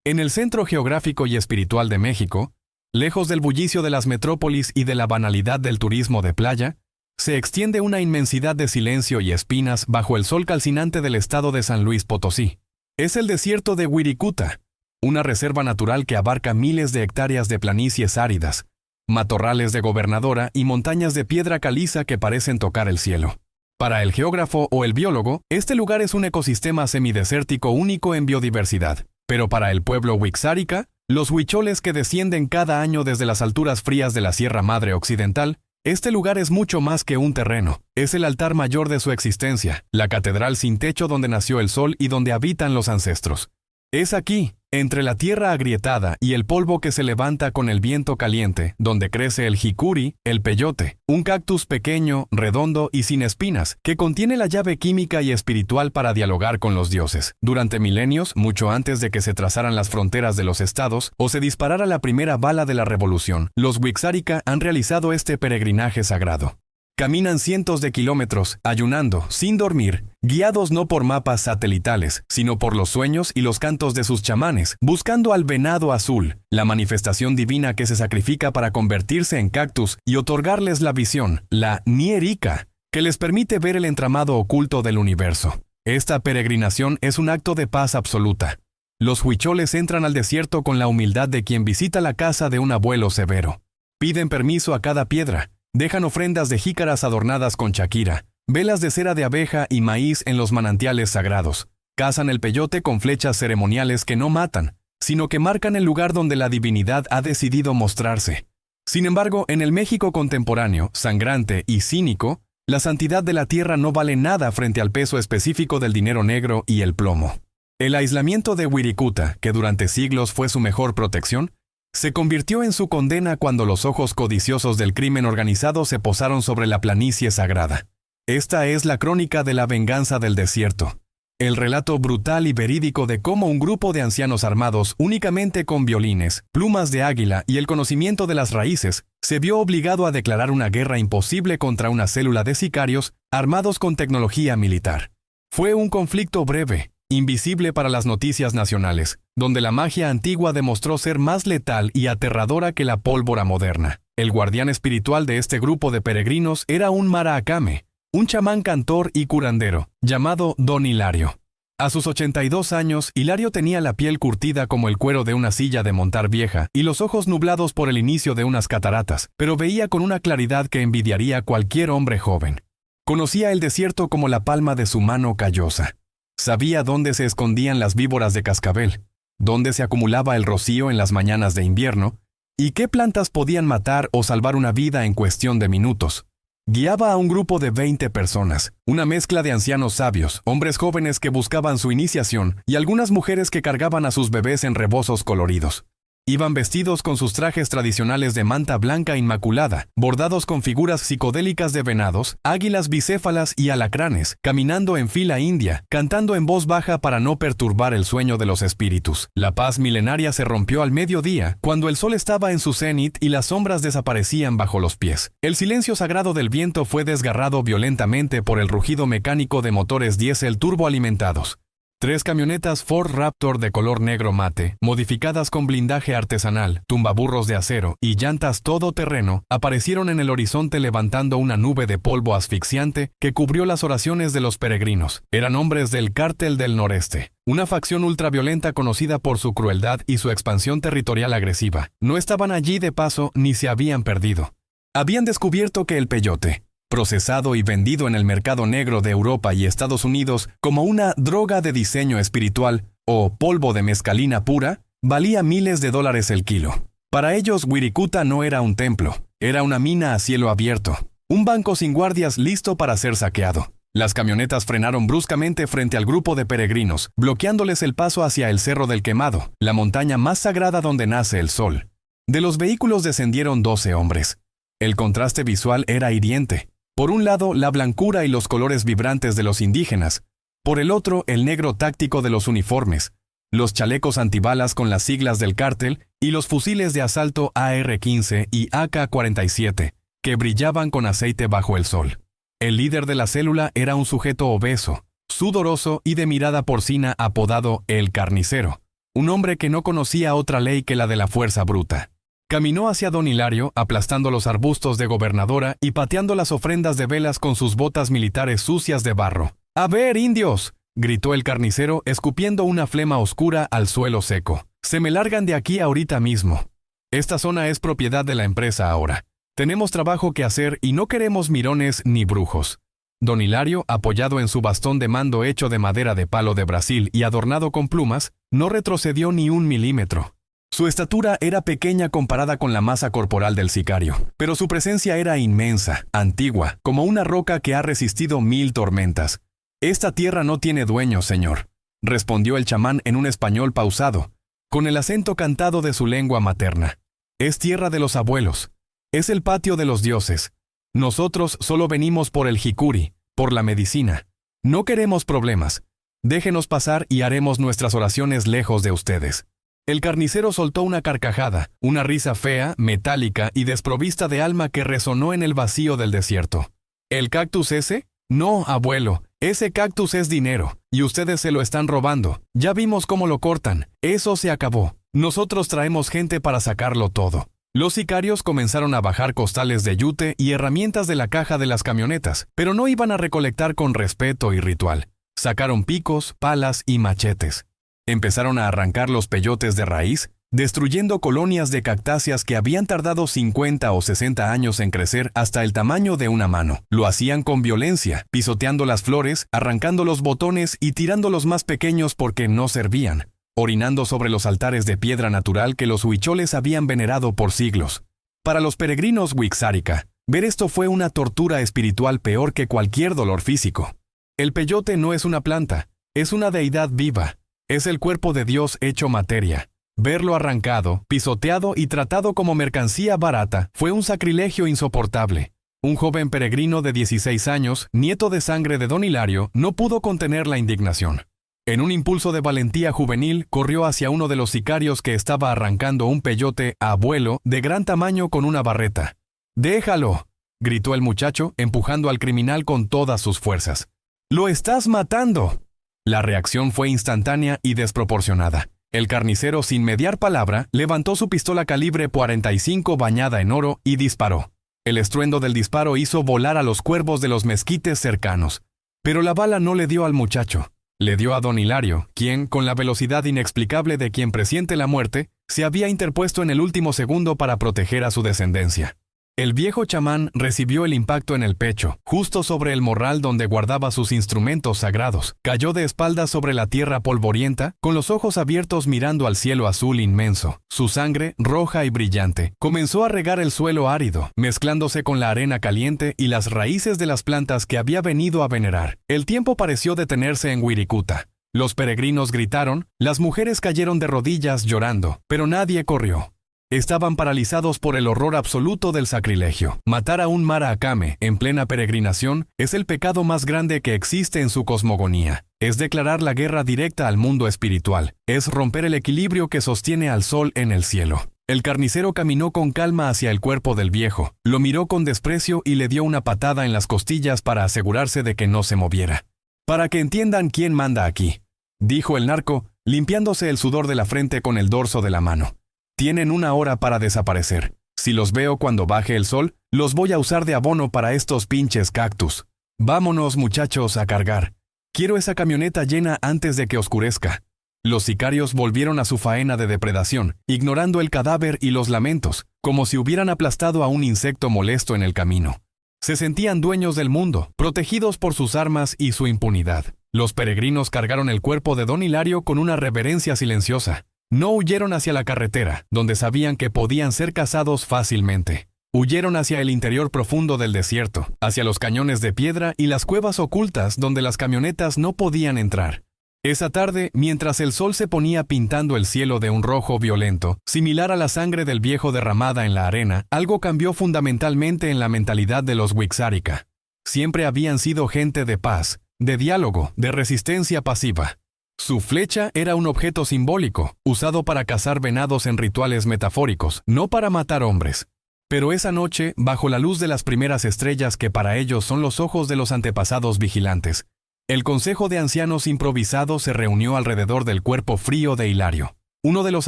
En el centro geográfico y espiritual de México, lejos del bullicio de las metrópolis y de la banalidad del turismo de playa, se extiende una inmensidad de silencio y espinas bajo el sol calcinante del estado de San Luis Potosí. Es el desierto de Wirikuta, una reserva natural que abarca miles de hectáreas de planicies áridas, matorrales de gobernadora y montañas de piedra caliza que parecen tocar el cielo. Para el geógrafo o el biólogo, este lugar es un ecosistema semidesértico único en biodiversidad. Pero para el pueblo wixárika, los huicholes que descienden cada año desde las alturas frías de la Sierra Madre Occidental, este lugar es mucho más que un terreno. Es el altar mayor de su existencia, la catedral sin techo donde nació el sol y donde habitan los ancestros. Es aquí, entre la tierra agrietada y el polvo que se levanta con el viento caliente, donde crece el jicuri, el peyote, un cactus pequeño, redondo y sin espinas, que contiene la llave química y espiritual para dialogar con los dioses. Durante milenios, mucho antes de que se trazaran las fronteras de los estados o se disparara la primera bala de la revolución, los wixárika han realizado este peregrinaje sagrado. Caminan cientos de kilómetros, ayunando, sin dormir, guiados no por mapas satelitales, sino por los sueños y los cantos de sus chamanes, buscando al venado azul, la manifestación divina que se sacrifica para convertirse en cactus y otorgarles la visión, la Nierika, que les permite ver el entramado oculto del universo. Esta peregrinación es un acto de paz absoluta. Los huicholes entran al desierto con la humildad de quien visita la casa de un abuelo severo. Piden permiso a cada piedra. Dejan ofrendas de jícaras adornadas con chaquira, velas de cera de abeja y maíz en los manantiales sagrados. Cazan el peyote con flechas ceremoniales que no matan, sino que marcan el lugar donde la divinidad ha decidido mostrarse. Sin embargo, en el México contemporáneo, sangrante y cínico, la santidad de la tierra no vale nada frente al peso específico del dinero negro y el plomo. El aislamiento de Wirikuta, que durante siglos fue su mejor protección, se convirtió en su condena cuando los ojos codiciosos del crimen organizado se posaron sobre la planicie sagrada. Esta es la crónica de la venganza del desierto. El relato brutal y verídico de cómo un grupo de ancianos armados únicamente con violines, plumas de águila y el conocimiento de las raíces, se vio obligado a declarar una guerra imposible contra una célula de sicarios armados con tecnología militar. Fue un conflicto breve, invisible para las noticias nacionales, donde la magia antigua demostró ser más letal y aterradora que la pólvora moderna. El guardián espiritual de este grupo de peregrinos era un maraacame, un chamán cantor y curandero, llamado Don Hilario. A sus 82 años, Hilario tenía la piel curtida como el cuero de una silla de montar vieja y los ojos nublados por el inicio de unas cataratas, pero veía con una claridad que envidiaría a cualquier hombre joven. Conocía el desierto como la palma de su mano callosa. Sabía dónde se escondían las víboras de cascabel, dónde se acumulaba el rocío en las mañanas de invierno, y qué plantas podían matar o salvar una vida en cuestión de minutos. Guiaba a un grupo de 20 personas, una mezcla de ancianos sabios, hombres jóvenes que buscaban su iniciación y algunas mujeres que cargaban a sus bebés en rebozos coloridos. Iban vestidos con sus trajes tradicionales de manta blanca inmaculada, bordados con figuras psicodélicas de venados, águilas bicéfalas y alacranes, caminando en fila india, cantando en voz baja para no perturbar el sueño de los espíritus. La paz milenaria se rompió al mediodía, cuando el sol estaba en su cenit y las sombras desaparecían bajo los pies. El silencio sagrado del viento fue desgarrado violentamente por el rugido mecánico de motores diésel turboalimentados. 3 camionetas Ford Raptor de color negro mate, modificadas con blindaje artesanal, tumbaburros de acero y llantas todoterreno, aparecieron en el horizonte levantando una nube de polvo asfixiante que cubrió las oraciones de los peregrinos. Eran hombres del Cártel del Noreste, una facción ultraviolenta conocida por su crueldad y su expansión territorial agresiva. No estaban allí de paso ni se habían perdido. Habían descubierto que el peyote, procesado y vendido en el mercado negro de Europa y Estados Unidos como una droga de diseño espiritual o polvo de mescalina pura, valía miles de dólares el kilo. Para ellos, Wirikuta no era un templo, era una mina a cielo abierto, un banco sin guardias listo para ser saqueado. Las camionetas frenaron bruscamente frente al grupo de peregrinos, bloqueándoles el paso hacia el Cerro del Quemado, la montaña más sagrada donde nace el sol. De los vehículos descendieron 12 hombres. El contraste visual era hiriente. Por un lado, la blancura y los colores vibrantes de los indígenas. Por el otro, el negro táctico de los uniformes, los chalecos antibalas con las siglas del cártel y los fusiles de asalto AR-15 y AK-47, que brillaban con aceite bajo el sol. El líder de la célula era un sujeto obeso, sudoroso y de mirada porcina apodado El Carnicero. un hombre que no conocía otra ley que la de la fuerza bruta. Caminó hacia don Hilario, aplastando los arbustos de gobernadora y pateando las ofrendas de velas con sus botas militares sucias de barro. ¡A ver, indios!, gritó el carnicero, escupiendo una flema oscura al suelo seco. «Se me largan de aquí ahorita mismo. Esta zona es propiedad de la empresa ahora. Tenemos trabajo que hacer y no queremos mirones ni brujos». Don Hilario, apoyado en su bastón de mando hecho de madera de palo de Brasil y adornado con plumas, no retrocedió ni un milímetro. Su estatura era pequeña comparada con la masa corporal del sicario, pero su presencia era inmensa, antigua, como una roca que ha resistido 1000 tormentas. «Esta tierra no tiene dueño, señor», respondió el chamán en un español pausado, con el acento cantado de su lengua materna. «Es tierra de los abuelos. Es el patio de los dioses. Nosotros solo venimos por el jicuri, por la medicina. No queremos problemas. Déjenos pasar y haremos nuestras oraciones lejos de ustedes». El carnicero soltó una carcajada, una risa fea, metálica y desprovista de alma que resonó en el vacío del desierto. «¿El cactus ese? No, abuelo, ese cactus es dinero, y ustedes se lo están robando. Ya vimos cómo lo cortan. Eso se acabó. Nosotros traemos gente para sacarlo todo». Los sicarios comenzaron a bajar costales de yute y herramientas de la caja de las camionetas, pero no iban a recolectar con respeto y ritual. Sacaron picos, palas y machetes. Empezaron a arrancar los peyotes de raíz, destruyendo colonias de cactáceas que habían tardado 50 o 60 años en crecer hasta el tamaño de una mano. Lo hacían con violencia, pisoteando las flores, arrancando los botones y tirando los más pequeños porque no servían, orinando sobre los altares de piedra natural que los huicholes habían venerado por siglos. Para los peregrinos Wixárika, ver esto fue una tortura espiritual peor que cualquier dolor físico. El peyote no es una planta, es una deidad viva. Es el cuerpo de Dios hecho materia. Verlo arrancado, pisoteado y tratado como mercancía barata fue un sacrilegio insoportable. Un joven peregrino de 16 años, nieto de sangre de don Hilario, no pudo contener la indignación. En un impulso de valentía juvenil, corrió hacia uno de los sicarios que estaba arrancando un peyote a vuelo de gran tamaño con una barreta. «¡Déjalo!», gritó el muchacho, empujando al criminal con todas sus fuerzas. «¡Lo estás matando!». La reacción fue instantánea y desproporcionada. El carnicero, sin mediar palabra, levantó su pistola calibre .45 bañada en oro y disparó. El estruendo del disparo hizo volar a los cuervos de los mezquites cercanos. Pero la bala no le dio al muchacho. Le dio a don Hilario, quien, con la velocidad inexplicable de quien presiente la muerte, se había interpuesto en el último segundo para proteger a su descendencia. El viejo chamán recibió el impacto en el pecho, justo sobre el morral donde guardaba sus instrumentos sagrados. Cayó de espaldas sobre la tierra polvorienta, con los ojos abiertos mirando al cielo azul inmenso. Su sangre, roja y brillante, comenzó a regar el suelo árido, mezclándose con la arena caliente y las raíces de las plantas que había venido a venerar. El tiempo pareció detenerse en Wirikuta. Los peregrinos gritaron, las mujeres cayeron de rodillas llorando, pero nadie corrió. Estaban paralizados por el horror absoluto del sacrilegio. Matar a un Mara-Akame en plena peregrinación es el pecado más grande que existe en su cosmogonía. Es declarar la guerra directa al mundo espiritual. Es romper el equilibrio que sostiene al sol en el cielo. El carnicero caminó con calma hacia el cuerpo del viejo, lo miró con desprecio y le dio una patada en las costillas para asegurarse de que no se moviera. «Para que entiendan quién manda aquí», dijo el narco, limpiándose el sudor de la frente con el dorso de la mano. «Tienen 1 hora para desaparecer. Si los veo cuando baje el sol, los voy a usar de abono para estos pinches cactus. Vámonos, muchachos, a cargar. Quiero esa camioneta llena antes de que oscurezca». Los sicarios volvieron a su faena de depredación, ignorando el cadáver y los lamentos, como si hubieran aplastado a un insecto molesto en el camino. Se sentían dueños del mundo, protegidos por sus armas y su impunidad. Los peregrinos cargaron el cuerpo de don Hilario con una reverencia silenciosa. No huyeron hacia la carretera, donde sabían que podían ser cazados fácilmente. Huyeron hacia el interior profundo del desierto, hacia los cañones de piedra y las cuevas ocultas donde las camionetas no podían entrar. Esa tarde, mientras el sol se ponía pintando el cielo de un rojo violento, similar a la sangre del viejo derramada en la arena, algo cambió fundamentalmente en la mentalidad de los Wixárika. Siempre habían sido gente de paz, de diálogo, de resistencia pasiva. Su flecha era un objeto simbólico, usado para cazar venados en rituales metafóricos, no para matar hombres. Pero esa noche, bajo la luz de las primeras estrellas que para ellos son los ojos de los antepasados vigilantes, el consejo de ancianos improvisado se reunió alrededor del cuerpo frío de Hilario. Uno de los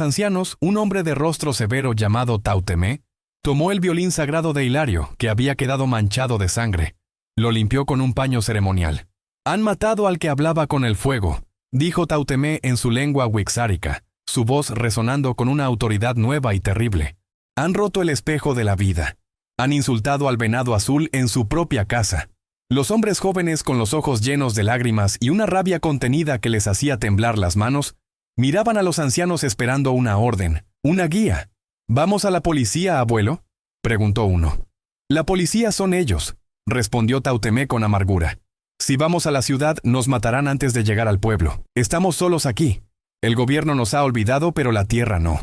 ancianos, un hombre de rostro severo llamado Tautemé, tomó el violín sagrado de Hilario, que había quedado manchado de sangre. Lo limpió con un paño ceremonial. «Han matado al que hablaba con el fuego», dijo Tautemé en su lengua wixárika, su voz resonando con una autoridad nueva y terrible. «Han roto el espejo de la vida. Han insultado al venado azul en su propia casa». Los hombres jóvenes con los ojos llenos de lágrimas y una rabia contenida que les hacía temblar las manos, miraban a los ancianos esperando una orden, una guía. «¿Vamos a la policía, abuelo?», preguntó uno. «La policía son ellos», respondió Tautemé con amargura. «Si vamos a la ciudad, nos matarán antes de llegar al pueblo. Estamos solos aquí. El gobierno nos ha olvidado, pero la tierra no».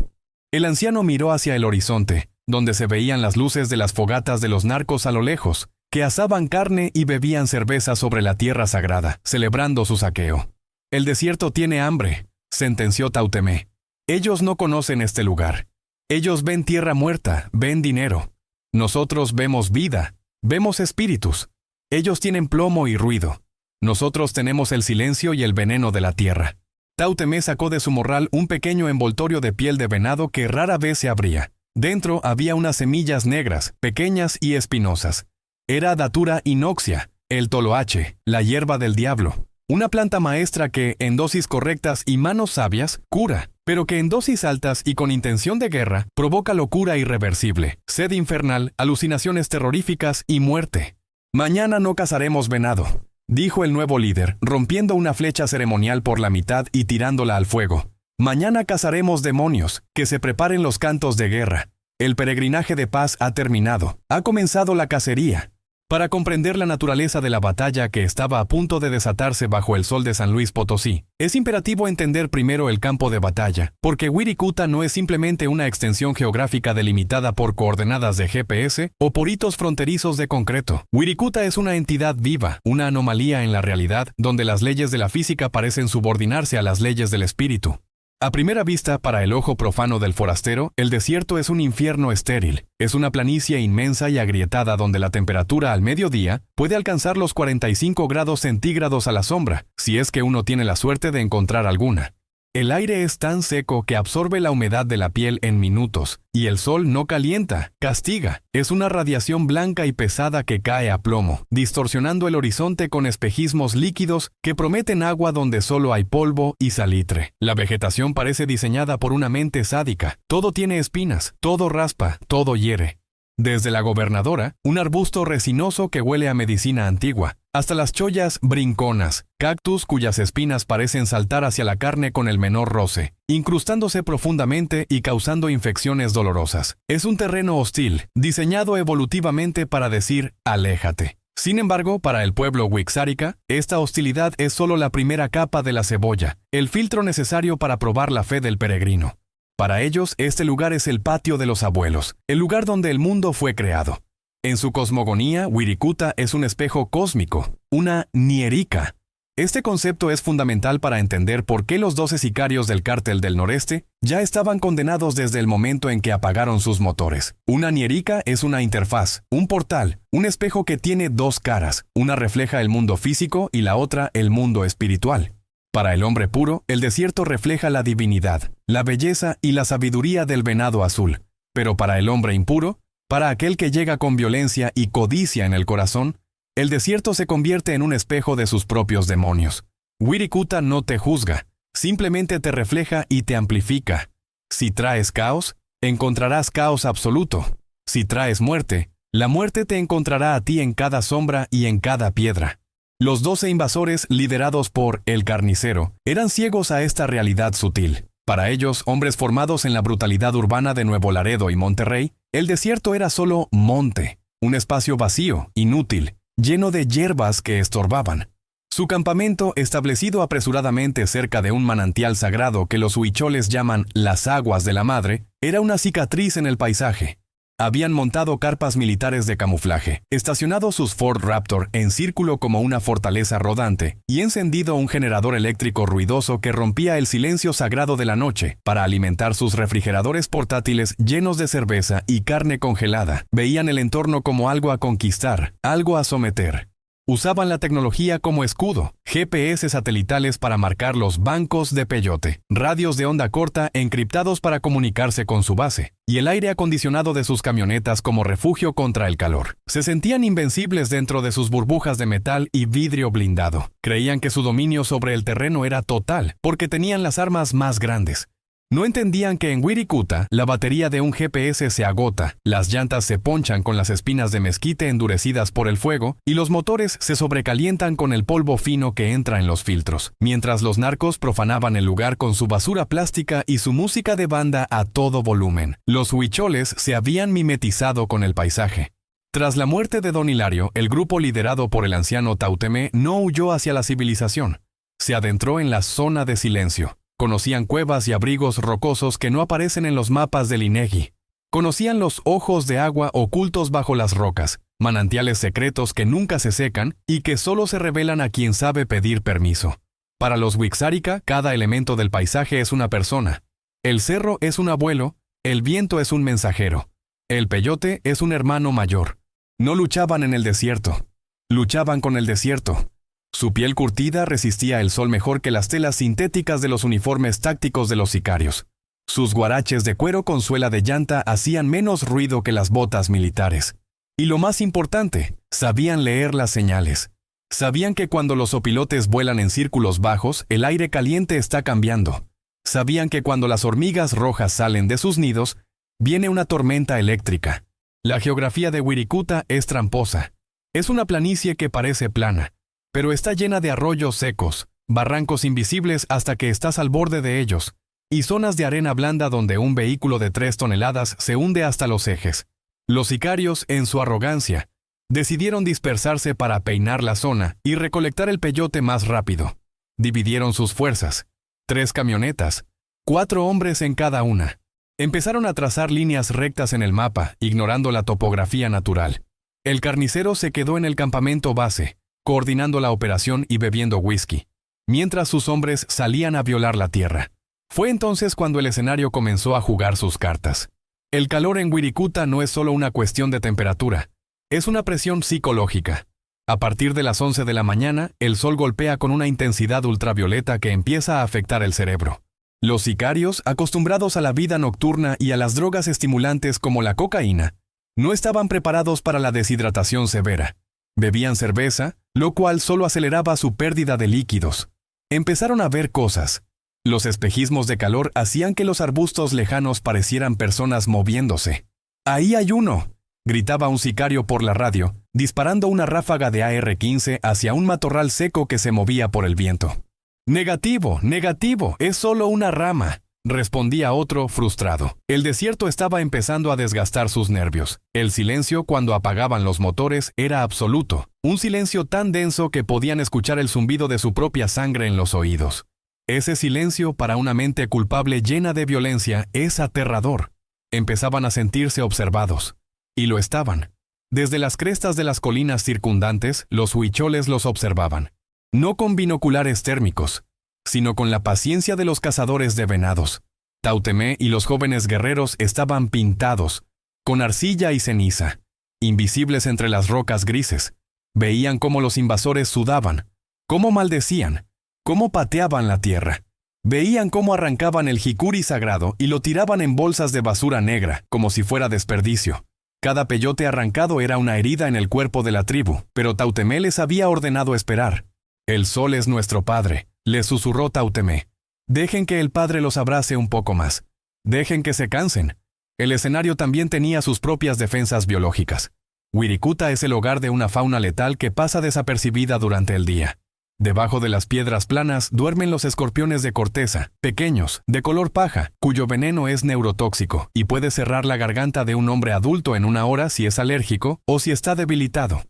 El anciano miró hacia el horizonte, donde se veían las luces de las fogatas de los narcos a lo lejos, que asaban carne y bebían cerveza sobre la tierra sagrada, celebrando su saqueo. «El desierto tiene hambre», sentenció Tautemé. «Ellos no conocen este lugar. Ellos ven tierra muerta, ven dinero. Nosotros vemos vida, vemos espíritus. Ellos tienen plomo y ruido. Nosotros tenemos el silencio y el veneno de la tierra». Tautemé sacó de su morral un pequeño envoltorio de piel de venado que rara vez se abría. Dentro había unas semillas negras, pequeñas y espinosas. Era Datura inoxia, el toloache, la hierba del diablo. Una planta maestra que, en dosis correctas y manos sabias, cura, pero que en dosis altas y con intención de guerra, provoca locura irreversible, sed infernal, alucinaciones terroríficas y muerte. «Mañana no cazaremos venado», dijo el nuevo líder, rompiendo una flecha ceremonial por la mitad y tirándola al fuego. «Mañana cazaremos demonios, que se preparen los cantos de guerra. El peregrinaje de paz ha terminado, ha comenzado la cacería». Para comprender la naturaleza de la batalla que estaba a punto de desatarse bajo el sol de San Luis Potosí, es imperativo entender primero el campo de batalla, porque Wirikuta no es simplemente una extensión geográfica delimitada por coordenadas de GPS o por hitos fronterizos de concreto. Wirikuta es una entidad viva, una anomalía en la realidad, donde las leyes de la física parecen subordinarse a las leyes del espíritu. A primera vista, para el ojo profano del forastero, el desierto es un infierno estéril. Es una planicie inmensa y agrietada donde la temperatura al mediodía puede alcanzar los 45 grados centígrados a la sombra, si es que uno tiene la suerte de encontrar alguna. El aire es tan seco que absorbe la humedad de la piel en minutos, y el sol no calienta, castiga. Es una radiación blanca y pesada que cae a plomo, distorsionando el horizonte con espejismos líquidos que prometen agua donde solo hay polvo y salitre. La vegetación parece diseñada por una mente sádica. Todo tiene espinas, todo raspa, todo hiere. Desde la gobernadora, un arbusto resinoso que huele a medicina antigua, hasta las chollas brinconas, cactus cuyas espinas parecen saltar hacia la carne con el menor roce, incrustándose profundamente y causando infecciones dolorosas. Es un terreno hostil, diseñado evolutivamente para decir «aléjate». Sin embargo, para el pueblo wixárika, esta hostilidad es solo la primera capa de la cebolla, el filtro necesario para probar la fe del peregrino. Para ellos, este lugar es el patio de los abuelos, el lugar donde el mundo fue creado. En su cosmogonía, Wirikuta es un espejo cósmico, una nierika. Este concepto es fundamental para entender por qué los 12 sicarios del Cártel del Noreste ya estaban condenados desde el momento en que apagaron sus motores. Una nierika es una interfaz, un portal, un espejo que tiene dos caras, una refleja el mundo físico y la otra el mundo espiritual. Para el hombre puro, el desierto refleja la divinidad, la belleza y la sabiduría del venado azul. Pero para el hombre impuro, para aquel que llega con violencia y codicia en el corazón, el desierto se convierte en un espejo de sus propios demonios. Wirikuta no te juzga, simplemente te refleja y te amplifica. Si traes caos, encontrarás caos absoluto. Si traes muerte, la muerte te encontrará a ti en cada sombra y en cada piedra. Los 12 invasores, liderados por El Carnicero, eran ciegos a esta realidad sutil. Para ellos, hombres formados en la brutalidad urbana de Nuevo Laredo y Monterrey, el desierto era solo monte, un espacio vacío, inútil, lleno de hierbas que estorbaban. Su campamento, establecido apresuradamente cerca de un manantial sagrado que los huicholes llaman las aguas de la madre, era una cicatriz en el paisaje. Habían montado carpas militares de camuflaje, estacionado sus Ford Raptor en círculo como una fortaleza rodante y encendido un generador eléctrico ruidoso que rompía el silencio sagrado de la noche para alimentar sus refrigeradores portátiles llenos de cerveza y carne congelada. Veían el entorno como algo a conquistar, algo a someter. Usaban la tecnología como escudo, GPS satelitales para marcar los bancos de peyote, radios de onda corta encriptados para comunicarse con su base, y el aire acondicionado de sus camionetas como refugio contra el calor. Se sentían invencibles dentro de sus burbujas de metal y vidrio blindado. Creían que su dominio sobre el terreno era total, porque tenían las armas más grandes. No entendían que en Wirikuta la batería de un GPS se agota, las llantas se ponchan con las espinas de mezquite endurecidas por el fuego y los motores se sobrecalientan con el polvo fino que entra en los filtros, mientras los narcos profanaban el lugar con su basura plástica y su música de banda a todo volumen. Los huicholes se habían mimetizado con el paisaje. Tras la muerte de Don Hilario, el grupo liderado por el anciano Tautemé no huyó hacia la civilización. Se adentró en la zona de silencio. Conocían cuevas y abrigos rocosos que no aparecen en los mapas del INEGI. Conocían los ojos de agua ocultos bajo las rocas, manantiales secretos que nunca se secan y que solo se revelan a quien sabe pedir permiso. Para los Wixárika, cada elemento del paisaje es una persona. El cerro es un abuelo, el viento es un mensajero. El peyote es un hermano mayor. No luchaban en el desierto. Luchaban con el desierto. Su piel curtida resistía el sol mejor que las telas sintéticas de los uniformes tácticos de los sicarios. Sus guaraches de cuero con suela de llanta hacían menos ruido que las botas militares. Y lo más importante, sabían leer las señales. Sabían que cuando los opilotes vuelan en círculos bajos, el aire caliente está cambiando. Sabían que cuando las hormigas rojas salen de sus nidos, viene una tormenta eléctrica. La geografía de Wirikuta es tramposa. Es una planicie que parece plana, pero está llena de arroyos secos, barrancos invisibles hasta que estás al borde de ellos, y zonas de arena blanda donde un vehículo de 3 toneladas se hunde hasta los ejes. Los sicarios, en su arrogancia, decidieron dispersarse para peinar la zona y recolectar el peyote más rápido. Dividieron sus fuerzas. 3 camionetas, 4 hombres en cada una. Empezaron a trazar líneas rectas en el mapa, ignorando la topografía natural. El carnicero se quedó en el campamento base, coordinando la operación y bebiendo whisky, mientras sus hombres salían a violar la tierra. Fue entonces cuando el escenario comenzó a jugar sus cartas. El calor en Wirikuta no es solo una cuestión de temperatura, es una presión psicológica. A partir de las 11 de la mañana, el sol golpea con una intensidad ultravioleta que empieza a afectar el cerebro. Los sicarios, acostumbrados a la vida nocturna y a las drogas estimulantes como la cocaína, no estaban preparados para la deshidratación severa. Bebían cerveza, lo cual solo aceleraba su pérdida de líquidos. Empezaron a ver cosas. Los espejismos de calor hacían que los arbustos lejanos parecieran personas moviéndose. ¡Ahí hay uno!, gritaba un sicario por la radio, disparando una ráfaga de AR-15 hacia un matorral seco que se movía por el viento. «Negativo, negativo, es solo una rama», respondía otro frustrado. El desierto estaba empezando a desgastar sus nervios. El silencio cuando apagaban los motores era absoluto, un silencio tan denso que podían escuchar el zumbido de su propia sangre en los oídos. Ese silencio para una mente culpable llena de violencia es aterrador. Empezaban a sentirse observados. Y lo estaban. Desde las crestas de las colinas circundantes, los huicholes los observaban. No con binoculares térmicos, sino con la paciencia de los cazadores de venados. Tautemé y los jóvenes guerreros estaban pintados, con arcilla y ceniza, invisibles entre las rocas grises. Veían cómo los invasores sudaban, cómo maldecían, cómo pateaban la tierra. Veían cómo arrancaban el jicuri sagrado y lo tiraban en bolsas de basura negra, como si fuera desperdicio. Cada peyote arrancado era una herida en el cuerpo de la tribu, pero Tautemé les había ordenado esperar. «El sol es nuestro padre», les susurró Tautemé. «Dejen que el padre los abrace un poco más. Dejen que se cansen». El escenario también tenía sus propias defensas biológicas. Wirikuta es el hogar de una fauna letal que pasa desapercibida durante el día. Debajo de las piedras planas duermen los escorpiones de corteza, pequeños, de color paja, cuyo veneno es neurotóxico y puede cerrar la garganta de un hombre adulto en 1 hora si es alérgico o si está debilitado.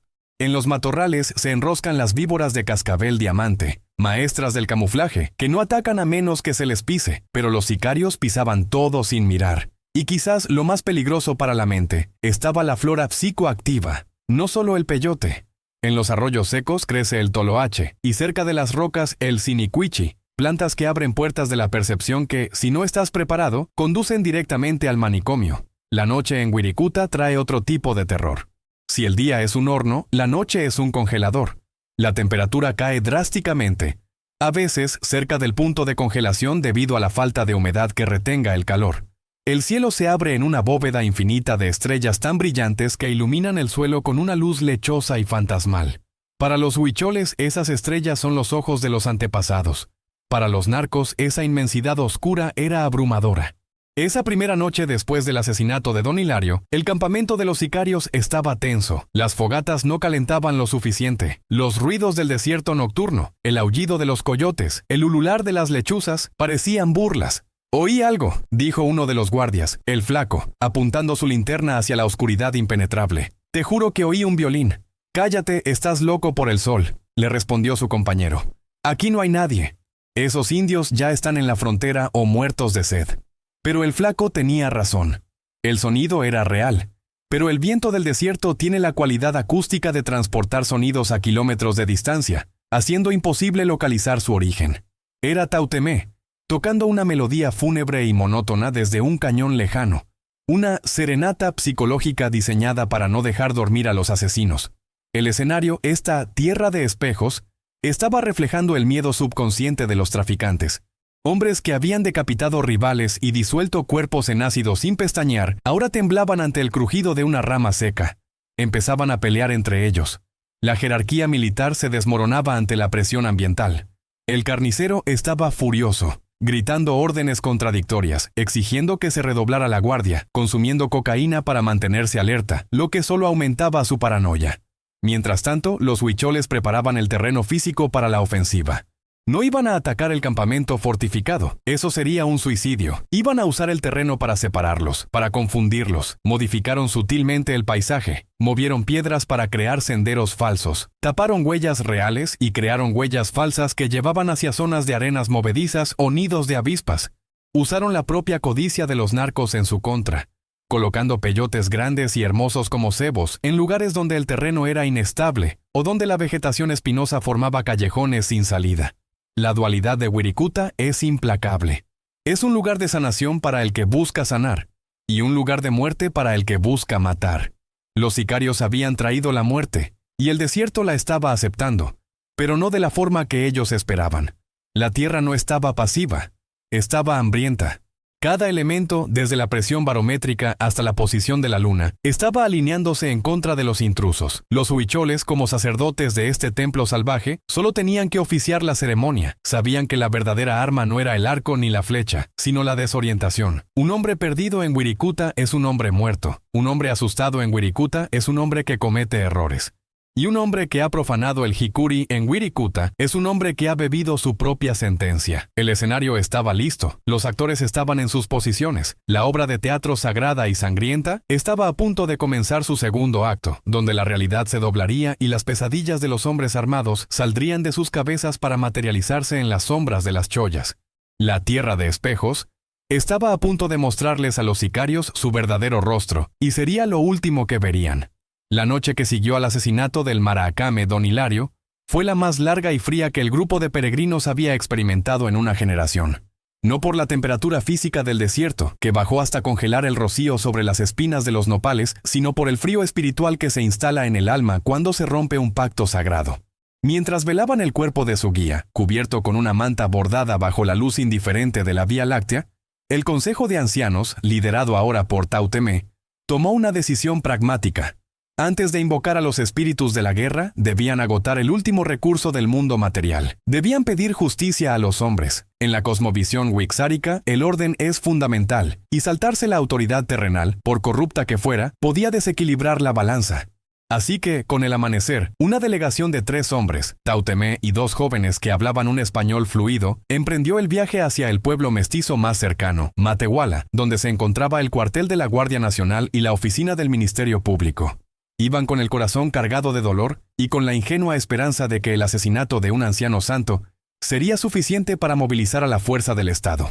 En los matorrales se enroscan las víboras de cascabel diamante, maestras del camuflaje, que no atacan a menos que se les pise, pero los sicarios pisaban todo sin mirar. Y quizás lo más peligroso para la mente, estaba la flora psicoactiva, no solo el peyote. En los arroyos secos crece el toloache, y cerca de las rocas el sinicuichi, plantas que abren puertas de la percepción que, si no estás preparado, conducen directamente al manicomio. La noche en Wirikuta trae otro tipo de terror. Si el día es un horno, la noche es un congelador. La temperatura cae drásticamente, a veces cerca del punto de congelación debido a la falta de humedad que retenga el calor. El cielo se abre en una bóveda infinita de estrellas tan brillantes que iluminan el suelo con una luz lechosa y fantasmal. Para los huicholes, esas estrellas son los ojos de los antepasados. Para los narcos, esa inmensidad oscura era abrumadora. Esa primera noche después del asesinato de don Hilario, el campamento de los sicarios estaba tenso. Las fogatas no calentaban lo suficiente. Los ruidos del desierto nocturno, el aullido de los coyotes, el ulular de las lechuzas, parecían burlas. «Oí algo», dijo uno de los guardias, el flaco, apuntando su linterna hacia la oscuridad impenetrable. «Te juro que oí un violín». «Cállate, estás loco por el sol», le respondió su compañero. «Aquí no hay nadie. Esos indios ya están en la frontera o muertos de sed». Pero el flaco tenía razón. El sonido era real. Pero el viento del desierto tiene la cualidad acústica de transportar sonidos a kilómetros de distancia, haciendo imposible localizar su origen. Era Tautemé, tocando una melodía fúnebre y monótona desde un cañón lejano, una serenata psicológica diseñada para no dejar dormir a los asesinos. El escenario, esta tierra de espejos, estaba reflejando el miedo subconsciente de los traficantes. Hombres que habían decapitado rivales y disuelto cuerpos en ácido sin pestañear, ahora temblaban ante el crujido de una rama seca. Empezaban a pelear entre ellos. La jerarquía militar se desmoronaba ante la presión ambiental. El carnicero estaba furioso, gritando órdenes contradictorias, exigiendo que se redoblara la guardia, consumiendo cocaína para mantenerse alerta, lo que solo aumentaba su paranoia. Mientras tanto, los huicholes preparaban el terreno físico para la ofensiva. No iban a atacar el campamento fortificado, eso sería un suicidio. Iban a usar el terreno para separarlos, para confundirlos. Modificaron sutilmente el paisaje, movieron piedras para crear senderos falsos, taparon huellas reales y crearon huellas falsas que llevaban hacia zonas de arenas movedizas o nidos de avispas. Usaron la propia codicia de los narcos en su contra, colocando peyotes grandes y hermosos como cebos en lugares donde el terreno era inestable o donde la vegetación espinosa formaba callejones sin salida. La dualidad de Wirikuta es implacable. Es un lugar de sanación para el que busca sanar, y un lugar de muerte para el que busca matar. Los sicarios habían traído la muerte, y el desierto la estaba aceptando, pero no de la forma que ellos esperaban. La tierra no estaba pasiva, estaba hambrienta. Cada elemento, desde la presión barométrica hasta la posición de la luna, estaba alineándose en contra de los intrusos. Los huicholes, como sacerdotes de este templo salvaje, solo tenían que oficiar la ceremonia. Sabían que la verdadera arma no era el arco ni la flecha, sino la desorientación. Un hombre perdido en Wirikuta es un hombre muerto. Un hombre asustado en Wirikuta es un hombre que comete errores. Y un hombre que ha profanado el jicuri en Wirikuta es un hombre que ha bebido su propia sentencia. El escenario estaba listo, los actores estaban en sus posiciones. La obra de teatro sagrada y sangrienta estaba a punto de comenzar su segundo acto, donde la realidad se doblaría y las pesadillas de los hombres armados saldrían de sus cabezas para materializarse en las sombras de las chollas. La tierra de espejos estaba a punto de mostrarles a los sicarios su verdadero rostro, y sería lo último que verían. La noche que siguió al asesinato del maracame don Hilario fue la más larga y fría que el grupo de peregrinos había experimentado en una generación. No por la temperatura física del desierto, que bajó hasta congelar el rocío sobre las espinas de los nopales, sino por el frío espiritual que se instala en el alma cuando se rompe un pacto sagrado. Mientras velaban el cuerpo de su guía, cubierto con una manta bordada bajo la luz indiferente de la Vía Láctea, el Consejo de Ancianos, liderado ahora por Tautemé, tomó una decisión pragmática. Antes de invocar a los espíritus de la guerra, debían agotar el último recurso del mundo material. Debían pedir justicia a los hombres. En la cosmovisión wixárika, el orden es fundamental, y saltarse la autoridad terrenal, por corrupta que fuera, podía desequilibrar la balanza. Así que, con el amanecer, una delegación de 3 hombres, Tautemé y 2 jóvenes que hablaban un español fluido, emprendió el viaje hacia el pueblo mestizo más cercano, Matehuala, donde se encontraba el cuartel de la Guardia Nacional y la oficina del Ministerio Público. Iban con el corazón cargado de dolor y con la ingenua esperanza de que el asesinato de un anciano santo sería suficiente para movilizar a la fuerza del Estado.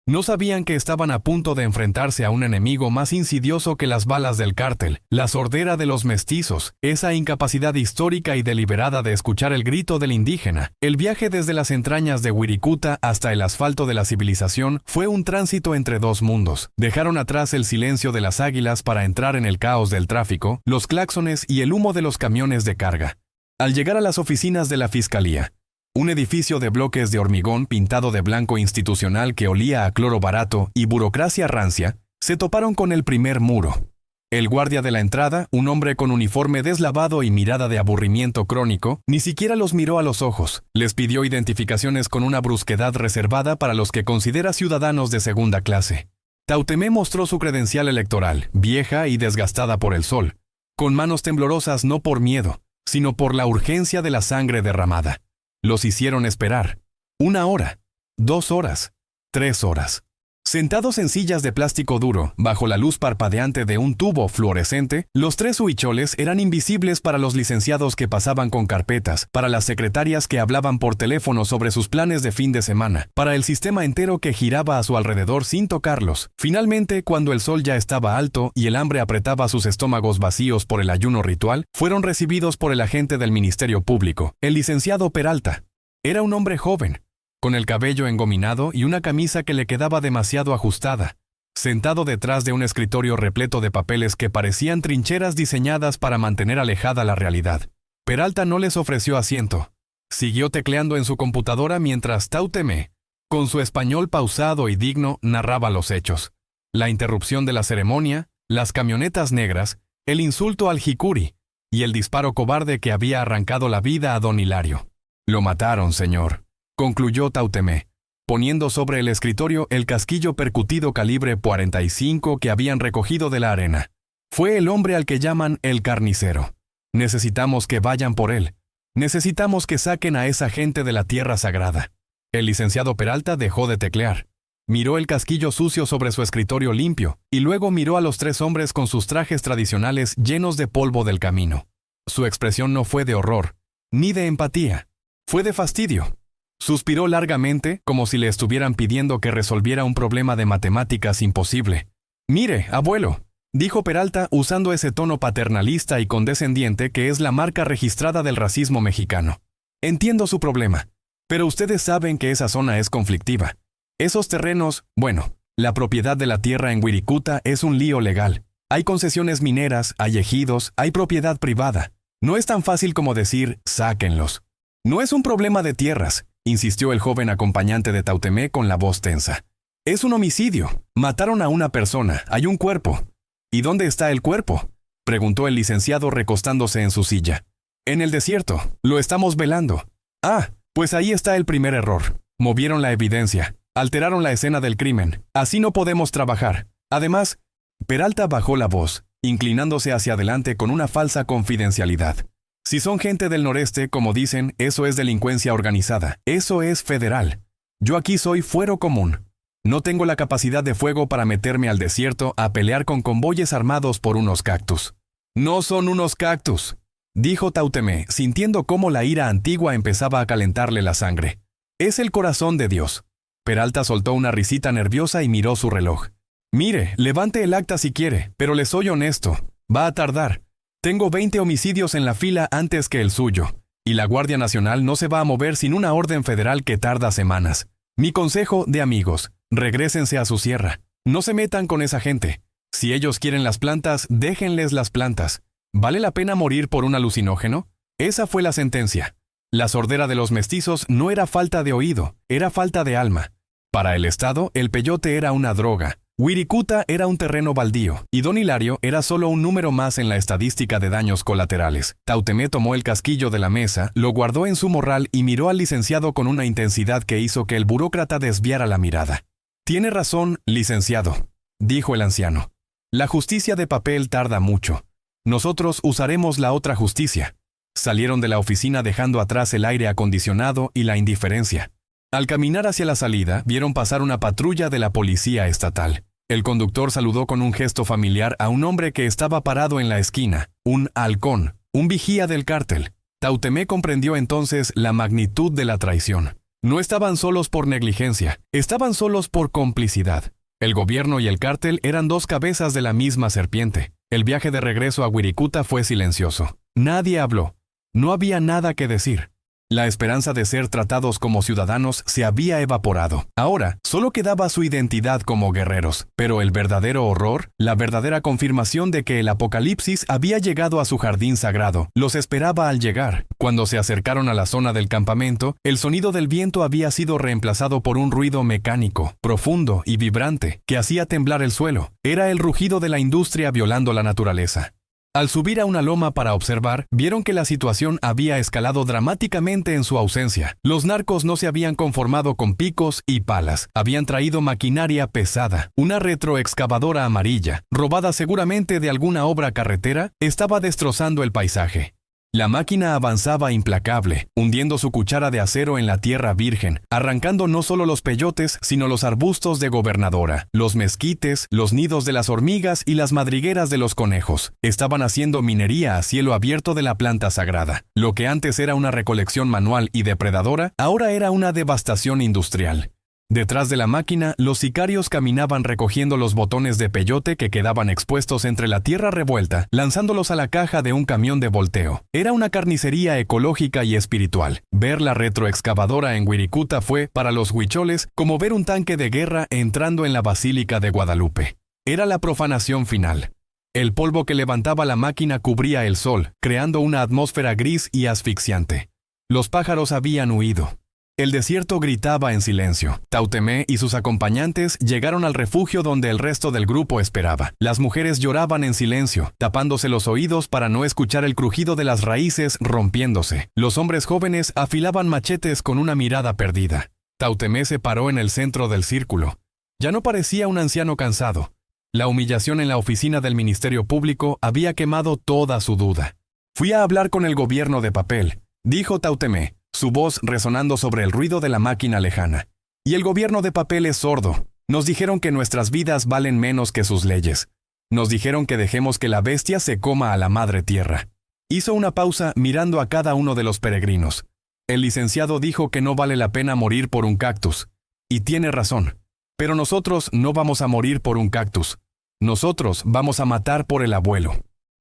No sabían que estaban a punto de enfrentarse a un enemigo más insidioso que las balas del cártel, la sordera de los mestizos, esa incapacidad histórica y deliberada de escuchar el grito del indígena. El viaje desde las entrañas de Wirikuta hasta el asfalto de la civilización fue un tránsito entre 2 mundos. Dejaron atrás el silencio de las águilas para entrar en el caos del tráfico, los claxones y el humo de los camiones de carga. Al llegar a las oficinas de la Fiscalía, un edificio de bloques de hormigón pintado de blanco institucional que olía a cloro barato y burocracia rancia, se toparon con el primer muro. El guardia de la entrada, un hombre con uniforme deslavado y mirada de aburrimiento crónico, ni siquiera los miró a los ojos. Les pidió identificaciones con una brusquedad reservada para los que considera ciudadanos de segunda clase. Tautemé mostró su credencial electoral, vieja y desgastada por el sol, con manos temblorosas no por miedo, sino por la urgencia de la sangre derramada. Los hicieron esperar. 1 hora, 2 horas, 3 horas. Sentados en sillas de plástico duro, bajo la luz parpadeante de un tubo fluorescente, los 3 huicholes eran invisibles para los licenciados que pasaban con carpetas, para las secretarias que hablaban por teléfono sobre sus planes de fin de semana, para el sistema entero que giraba a su alrededor sin tocarlos. Finalmente, cuando el sol ya estaba alto y el hambre apretaba sus estómagos vacíos por el ayuno ritual, fueron recibidos por el agente del Ministerio Público, el licenciado Peralta. Era un hombre joven, con el cabello engominado y una camisa que le quedaba demasiado ajustada, sentado detrás de un escritorio repleto de papeles que parecían trincheras diseñadas para mantener alejada la realidad. Peralta no les ofreció asiento. Siguió tecleando en su computadora mientras Tautemé, con su español pausado y digno, narraba los hechos. La interrupción de la ceremonia, las camionetas negras, el insulto al jicuri y el disparo cobarde que había arrancado la vida a don Hilario. «Lo mataron, señor», concluyó Tautemé, poniendo sobre el escritorio el casquillo percutido calibre 45 que habían recogido de la arena. Fue el hombre al que llaman el carnicero. Necesitamos que vayan por él. Necesitamos que saquen a esa gente de la tierra sagrada. El licenciado Peralta dejó de teclear. Miró el casquillo sucio sobre su escritorio limpio, y luego miró a los 3 hombres con sus trajes tradicionales llenos de polvo del camino. Su expresión no fue de horror, ni de empatía. Fue de fastidio. Suspiró largamente, como si le estuvieran pidiendo que resolviera un problema de matemáticas imposible. «Mire, abuelo», dijo Peralta usando ese tono paternalista y condescendiente que es la marca registrada del racismo mexicano. «Entiendo su problema, pero ustedes saben que esa zona es conflictiva. Esos terrenos, bueno, la propiedad de la tierra en Wirikuta es un lío legal. Hay concesiones mineras, hay ejidos, hay propiedad privada. No es tan fácil como decir, sáquenlos. No es un problema de tierras», insistió el joven acompañante de Tautemé con la voz tensa. «Es un homicidio. Mataron a una persona. Hay un cuerpo». «¿Y dónde está el cuerpo?», preguntó el licenciado recostándose en su silla. «En el desierto. Lo estamos velando». «Ah, pues ahí está el primer error. Movieron la evidencia. Alteraron la escena del crimen. Así no podemos trabajar. Además...» Peralta bajó la voz, inclinándose hacia adelante con una falsa confidencialidad. «Si son gente del noreste, como dicen, eso es delincuencia organizada. Eso es federal. Yo aquí soy fuero común. No tengo la capacidad de fuego para meterme al desierto a pelear con convoyes armados por unos cactus». «No son unos cactus», dijo Tautemé, sintiendo cómo la ira antigua empezaba a calentarle la sangre. «Es el corazón de Dios». Peralta soltó una risita nerviosa y miró su reloj. «Mire, levante el acta si quiere, pero le soy honesto. Va a tardar. Tengo 20 homicidios en la fila antes que el suyo, y la Guardia Nacional no se va a mover sin una orden federal que tarda semanas. Mi consejo de amigos, regrésense a su sierra. No se metan con esa gente. Si ellos quieren las plantas, déjenles las plantas. ¿Vale la pena morir por un alucinógeno? Esa fue la sentencia. La sordera de los mestizos no era falta de oído, era falta de alma. Para el Estado, el peyote era una droga. Wirikuta era un terreno baldío, y don Hilario era solo un número más en la estadística de daños colaterales. Tautemé tomó el casquillo de la mesa, lo guardó en su morral y miró al licenciado con una intensidad que hizo que el burócrata desviara la mirada. «Tiene razón, licenciado», dijo el anciano. «La justicia de papel tarda mucho. Nosotros usaremos la otra justicia». Salieron de la oficina dejando atrás el aire acondicionado y la indiferencia. Al caminar hacia la salida, vieron pasar una patrulla de la policía estatal. El conductor saludó con un gesto familiar a un hombre que estaba parado en la esquina, un halcón, un vigía del cártel. Tautemé comprendió entonces la magnitud de la traición. No estaban solos por negligencia, estaban solos por complicidad. El gobierno y el cártel eran 2 cabezas de la misma serpiente. El viaje de regreso a Wirikuta fue silencioso. Nadie habló. No había nada que decir. La esperanza de ser tratados como ciudadanos se había evaporado. Ahora, solo quedaba su identidad como guerreros. Pero el verdadero horror, la verdadera confirmación de que el apocalipsis había llegado a su jardín sagrado, los esperaba al llegar. Cuando se acercaron a la zona del campamento, el sonido del viento había sido reemplazado por un ruido mecánico, profundo y vibrante, que hacía temblar el suelo. Era el rugido de la industria violando la naturaleza. Al subir a una loma para observar, vieron que la situación había escalado dramáticamente en su ausencia. Los narcos no se habían conformado con picos y palas. Habían traído maquinaria pesada. Una retroexcavadora amarilla, robada seguramente de alguna obra carretera, estaba destrozando el paisaje. La máquina avanzaba implacable, hundiendo su cuchara de acero en la tierra virgen, arrancando no solo los peyotes, sino los arbustos de gobernadora, los mezquites, los nidos de las hormigas y las madrigueras de los conejos. Estaban haciendo minería a cielo abierto de la planta sagrada. Lo que antes era una recolección manual y depredadora, ahora era una devastación industrial. Detrás de la máquina, los sicarios caminaban recogiendo los botones de peyote que quedaban expuestos entre la tierra revuelta, lanzándolos a la caja de un camión de volteo. Era una carnicería ecológica y espiritual. Ver la retroexcavadora en Wirikuta fue, para los huicholes, como ver un tanque de guerra entrando en la Basílica de Guadalupe. Era la profanación final. El polvo que levantaba la máquina cubría el sol, creando una atmósfera gris y asfixiante. Los pájaros habían huido. El desierto gritaba en silencio. Tautemé y sus acompañantes llegaron al refugio donde el resto del grupo esperaba. Las mujeres lloraban en silencio, tapándose los oídos para no escuchar el crujido de las raíces rompiéndose. Los hombres jóvenes afilaban machetes con una mirada perdida. Tautemé se paró en el centro del círculo. Ya no parecía un anciano cansado. La humillación en la oficina del Ministerio Público había quemado toda su duda. «Fui a hablar con el gobierno de papel», dijo Tautemé, su voz resonando sobre el ruido de la máquina lejana. «Y el gobierno de papel es sordo. Nos dijeron que nuestras vidas valen menos que sus leyes. Nos dijeron que dejemos que la bestia se coma a la madre tierra». Hizo una pausa mirando a cada uno de los peregrinos. El licenciado dijo que no vale la pena morir por un cactus. Y tiene razón. Pero nosotros no vamos a morir por un cactus. Nosotros vamos a matar por el abuelo.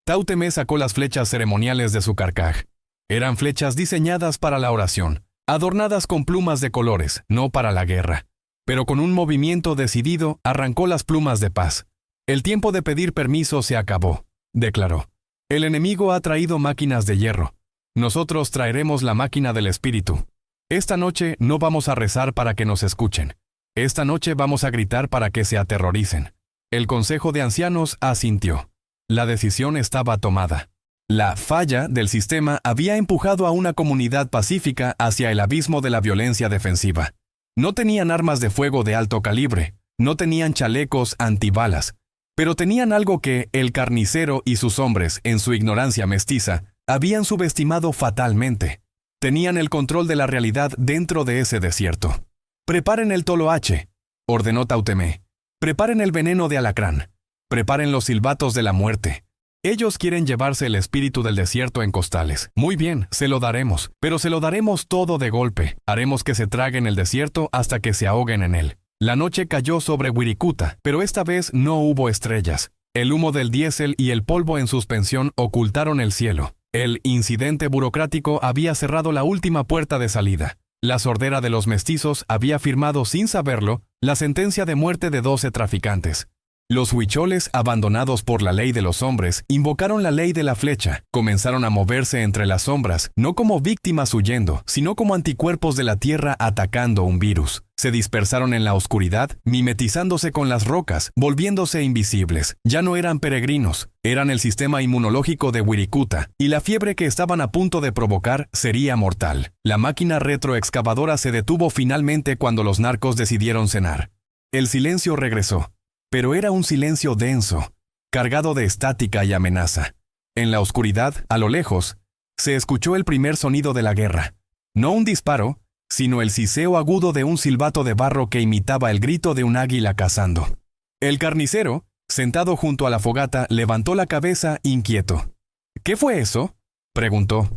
Tautemé sacó las flechas ceremoniales de su carcaj. Eran flechas diseñadas para la oración, adornadas con plumas de colores, no para la guerra. Pero con un movimiento decidido, arrancó las plumas de paz. «El tiempo de pedir permiso se acabó», declaró. «El enemigo ha traído máquinas de hierro. Nosotros traeremos la máquina del espíritu. Esta noche no vamos a rezar para que nos escuchen. Esta noche vamos a gritar para que se aterroricen». El Consejo de Ancianos asintió. La decisión estaba tomada. La falla del sistema había empujado a una comunidad pacífica hacia el abismo de la violencia defensiva. No tenían armas de fuego de alto calibre, no tenían chalecos antibalas, pero tenían algo que el carnicero y sus hombres, en su ignorancia mestiza, habían subestimado fatalmente. Tenían el control de la realidad dentro de ese desierto. «Preparen el toloache», ordenó Tautemé. «Preparen el veneno de alacrán. Preparen los silbatos de la muerte. Ellos quieren llevarse el espíritu del desierto en costales. Muy bien, se lo daremos, pero se lo daremos todo de golpe. Haremos que se traguen el desierto hasta que se ahoguen en él». La noche cayó sobre Wirikuta, pero esta vez no hubo estrellas. El humo del diésel y el polvo en suspensión ocultaron el cielo. El incidente burocrático había cerrado la última puerta de salida. La sordera de los mestizos había firmado sin saberlo la sentencia de muerte de 12 traficantes. Los huicholes, abandonados por la ley de los hombres, invocaron la ley de la flecha. Comenzaron a moverse entre las sombras, no como víctimas huyendo, sino como anticuerpos de la tierra atacando un virus. Se dispersaron en la oscuridad, mimetizándose con las rocas, volviéndose invisibles. Ya no eran peregrinos, eran el sistema inmunológico de Wirikuta, y la fiebre que estaban a punto de provocar sería mortal. La máquina retroexcavadora se detuvo finalmente cuando los narcos decidieron cenar. El silencio regresó. Pero era un silencio denso, cargado de estática y amenaza. En la oscuridad, a lo lejos, se escuchó el primer sonido de la guerra. No un disparo, sino el siseo agudo de un silbato de barro que imitaba el grito de un águila cazando. El carnicero, sentado junto a la fogata, levantó la cabeza inquieto. «¿Qué fue eso?», preguntó.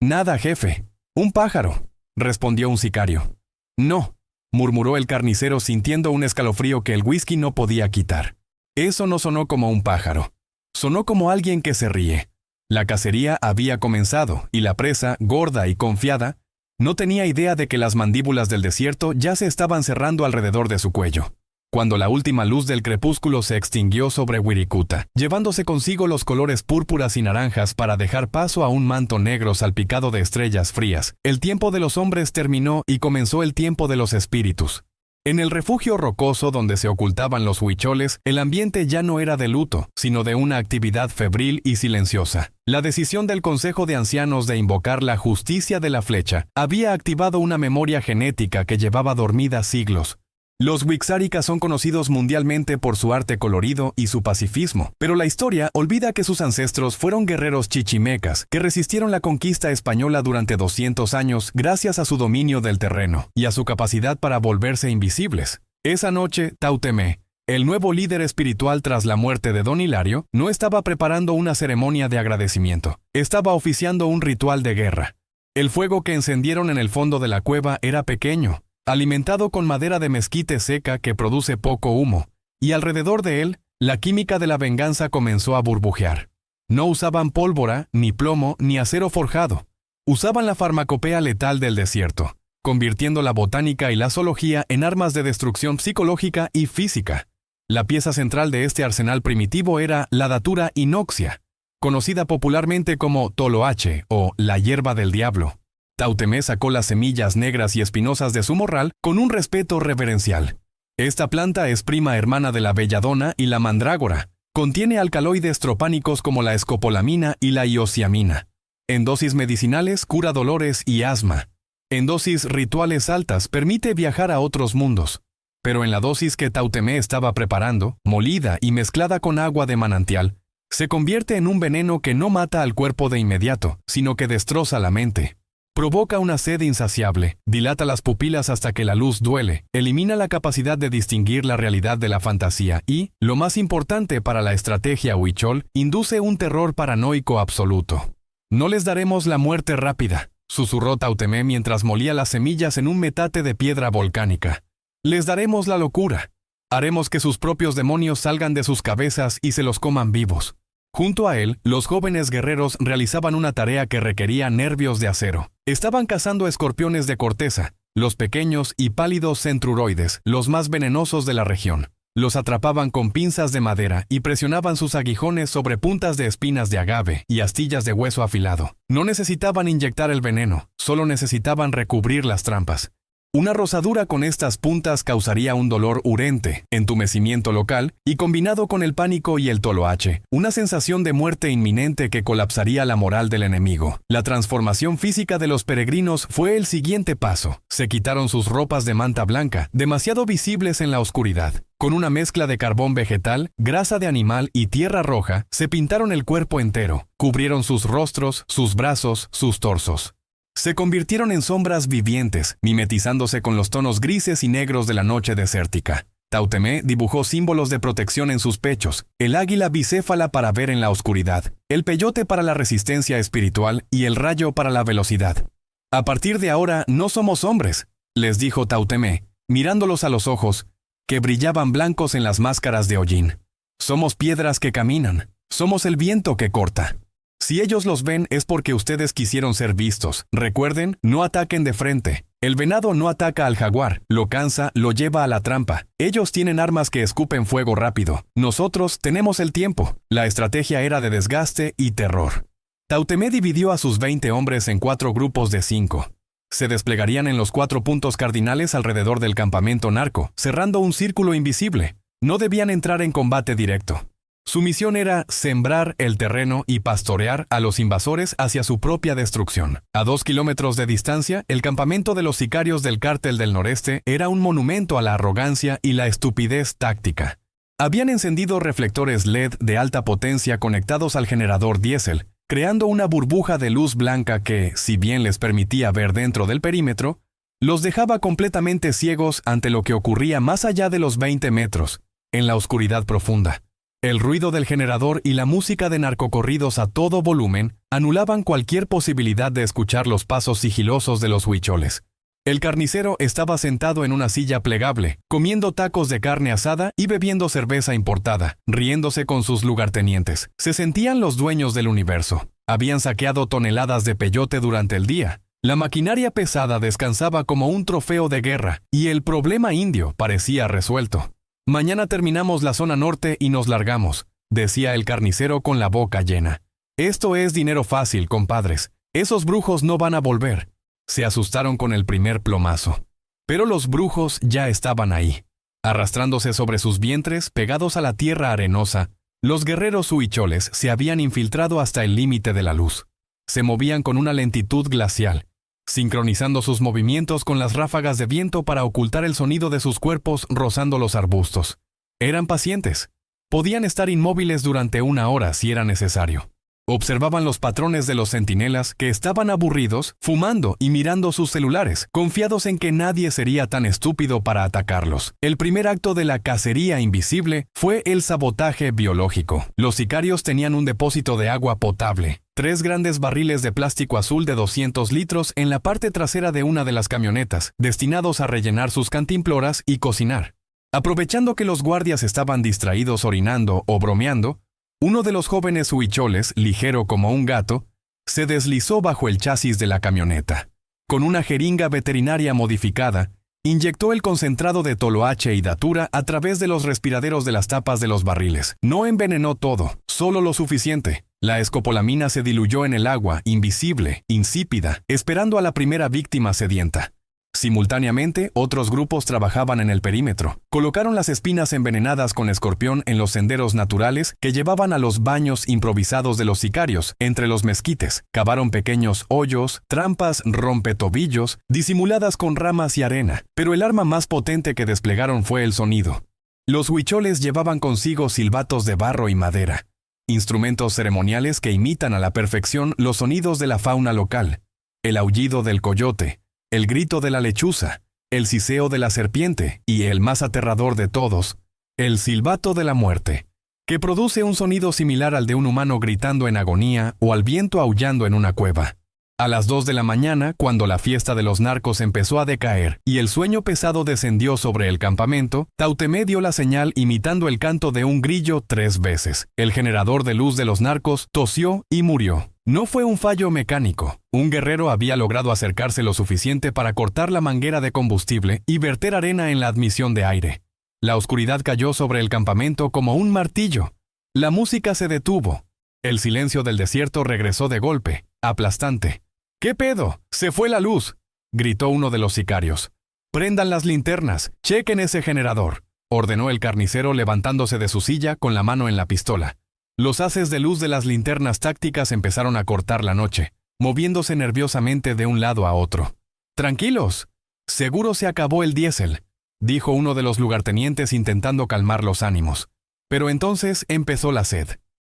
«Nada, jefe. Un pájaro», respondió un sicario. «No», murmuró el carnicero sintiendo un escalofrío que el whisky no podía quitar. Eso no sonó como un pájaro. Sonó como alguien que se ríe. La cacería había comenzado y la presa, gorda y confiada, No tenía idea de que las mandíbulas del desierto ya se estaban cerrando alrededor de su cuello. Cuando la última luz del crepúsculo se extinguió sobre Wirikuta, llevándose consigo los colores púrpuras y naranjas para dejar paso a un manto negro salpicado de estrellas frías, el tiempo de los hombres terminó y comenzó el tiempo de los espíritus. En el refugio rocoso donde se ocultaban los huicholes, el ambiente ya no era de luto, sino de una actividad febril y silenciosa. La decisión del Consejo de Ancianos de invocar la justicia de la flecha había activado una memoria genética que llevaba dormida siglos. Los Wixárika son conocidos mundialmente por su arte colorido y su pacifismo, pero la historia olvida que sus ancestros fueron guerreros chichimecas que resistieron la conquista española durante 200 años gracias a su dominio del terreno y a su capacidad para volverse invisibles. Esa noche, Tautemé, el nuevo líder espiritual tras la muerte de Don Hilario, no estaba preparando una ceremonia de agradecimiento, estaba oficiando un ritual de guerra. El fuego que encendieron en el fondo de la cueva era pequeño, alimentado con madera de mezquite seca que produce poco humo, y alrededor de él, la química de la venganza comenzó a burbujear. No usaban pólvora, ni plomo, ni acero forjado. Usaban la farmacopea letal del desierto, convirtiendo la botánica y la zoología en armas de destrucción psicológica y física. La pieza central de este arsenal primitivo era la datura inoxia, conocida popularmente como toloache o la hierba del diablo. Tautemé sacó las semillas negras y espinosas de su morral con un respeto reverencial. Esta planta es prima hermana de la belladona y la mandrágora. Contiene alcaloides tropánicos como la escopolamina y la iosiamina. En dosis medicinales cura dolores y asma. En dosis rituales altas permite viajar a otros mundos. Pero en la dosis que Tautemé estaba preparando, molida y mezclada con agua de manantial, se convierte en un veneno que no mata al cuerpo de inmediato, sino que destroza la mente. Provoca una sed insaciable, dilata las pupilas hasta que la luz duele, elimina la capacidad de distinguir la realidad de la fantasía y, lo más importante para la estrategia huichol, induce un terror paranoico absoluto. «No les daremos la muerte rápida», susurró Tautemé mientras molía las semillas en un metate de piedra volcánica. «Les daremos la locura. Haremos que sus propios demonios salgan de sus cabezas y se los coman vivos». Junto a él, los jóvenes guerreros realizaban una tarea que requería nervios de acero. Estaban cazando escorpiones de corteza, los pequeños y pálidos centruroides, los más venenosos de la región. Los atrapaban con pinzas de madera y presionaban sus aguijones sobre puntas de espinas de agave y astillas de hueso afilado. No necesitaban inyectar el veneno, solo necesitaban recubrir las trampas. Una rozadura con estas puntas causaría un dolor urente, entumecimiento local, y combinado con el pánico y el toloache, una sensación de muerte inminente que colapsaría la moral del enemigo. La transformación física de los peregrinos fue el siguiente paso. Se quitaron sus ropas de manta blanca, demasiado visibles en la oscuridad. Con una mezcla de carbón vegetal, grasa de animal y tierra roja, se pintaron el cuerpo entero, cubrieron sus rostros, sus brazos, sus torsos. Se convirtieron en sombras vivientes, mimetizándose con los tonos grises y negros de la noche desértica. Tautemé dibujó símbolos de protección en sus pechos, el águila bicéfala para ver en la oscuridad, el peyote para la resistencia espiritual y el rayo para la velocidad. «A partir de ahora no somos hombres», les dijo Tautemé, mirándolos a los ojos, que brillaban blancos en las máscaras de hollín. «Somos piedras que caminan, somos el viento que corta». Si ellos los ven es porque ustedes quisieron ser vistos. Recuerden, no ataquen de frente. El venado no ataca al jaguar, lo cansa, lo lleva a la trampa. Ellos tienen armas que escupen fuego rápido. Nosotros tenemos el tiempo. La estrategia era de desgaste y terror. Tautemé dividió a sus 20 hombres en 4 grupos de 5. Se desplegarían en los 4 puntos cardinales alrededor del campamento narco, cerrando un círculo invisible. No debían entrar en combate directo. Su misión era sembrar el terreno y pastorear a los invasores hacia su propia destrucción. A 2 kilómetros de distancia, el campamento de los sicarios del Cártel del Noreste era un monumento a la arrogancia y la estupidez táctica. Habían encendido reflectores LED de alta potencia conectados al generador diésel, creando una burbuja de luz blanca que, si bien les permitía ver dentro del perímetro, los dejaba completamente ciegos ante lo que ocurría más allá de los 20 metros, en la oscuridad profunda. El ruido del generador y la música de narcocorridos a todo volumen anulaban cualquier posibilidad de escuchar los pasos sigilosos de los huicholes. El carnicero estaba sentado en una silla plegable, comiendo tacos de carne asada y bebiendo cerveza importada, riéndose con sus lugartenientes. Se sentían los dueños del universo. Habían saqueado toneladas de peyote durante el día. La maquinaria pesada descansaba como un trofeo de guerra, y el problema indio parecía resuelto. «Mañana terminamos la zona norte y nos largamos», decía el carnicero con la boca llena. «Esto es dinero fácil, compadres. Esos brujos no van a volver». Se asustaron con el primer plomazo. Pero los brujos ya estaban ahí. Arrastrándose sobre sus vientres, pegados a la tierra arenosa, los guerreros huicholes se habían infiltrado hasta el límite de la luz. Se movían con una lentitud glacial, sincronizando sus movimientos con las ráfagas de viento para ocultar el sonido de sus cuerpos rozando los arbustos. Eran pacientes. Podían estar inmóviles durante 1 hora si era necesario. Observaban los patrones de los centinelas que estaban aburridos, fumando y mirando sus celulares, confiados en que nadie sería tan estúpido para atacarlos. El primer acto de la cacería invisible fue el sabotaje biológico. Los sicarios tenían un depósito de agua potable, 3 grandes barriles de plástico azul de 200 litros en la parte trasera de una de las camionetas, destinados a rellenar sus cantimploras y cocinar. Aprovechando que los guardias estaban distraídos orinando o bromeando, uno de los jóvenes huicholes, ligero como un gato, se deslizó bajo el chasis de la camioneta. Con una jeringa veterinaria modificada, inyectó el concentrado de toloache y datura a través de los respiraderos de las tapas de los barriles. No envenenó todo, solo lo suficiente. La escopolamina se diluyó en el agua, invisible, insípida, esperando a la primera víctima sedienta. Simultáneamente, otros grupos trabajaban en el perímetro. Colocaron las espinas envenenadas con escorpión en los senderos naturales que llevaban a los baños improvisados de los sicarios, entre los mezquites. Cavaron pequeños hoyos, trampas rompetobillos, disimuladas con ramas y arena. Pero el arma más potente que desplegaron fue el sonido. Los huicholes llevaban consigo silbatos de barro y madera, instrumentos ceremoniales que imitan a la perfección los sonidos de la fauna local. El aullido del coyote, el grito de la lechuza, el siseo de la serpiente y el más aterrador de todos, el silbato de la muerte, que produce un sonido similar al de un humano gritando en agonía o al viento aullando en una cueva. A las 2 de la mañana, cuando la fiesta de los narcos empezó a decaer y el sueño pesado descendió sobre el campamento, Tautemé dio la señal imitando el canto de un grillo 3 veces. El generador de luz de los narcos tosió y murió. No fue un fallo mecánico. Un guerrero había logrado acercarse lo suficiente para cortar la manguera de combustible y verter arena en la admisión de aire. La oscuridad cayó sobre el campamento como un martillo. La música se detuvo. El silencio del desierto regresó de golpe, aplastante. «¿Qué pedo? ¡Se fue la luz!», gritó uno de los sicarios. «Prendan las linternas, chequen ese generador», ordenó el carnicero levantándose de su silla con la mano en la pistola. Los haces de luz de las linternas tácticas empezaron a cortar la noche, moviéndose nerviosamente de un lado a otro. «Tranquilos, seguro se acabó el diésel», dijo uno de los lugartenientes intentando calmar los ánimos. Pero entonces empezó la sed.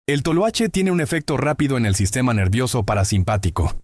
El toloache tiene un efecto rápido en el sistema nervioso parasimpático.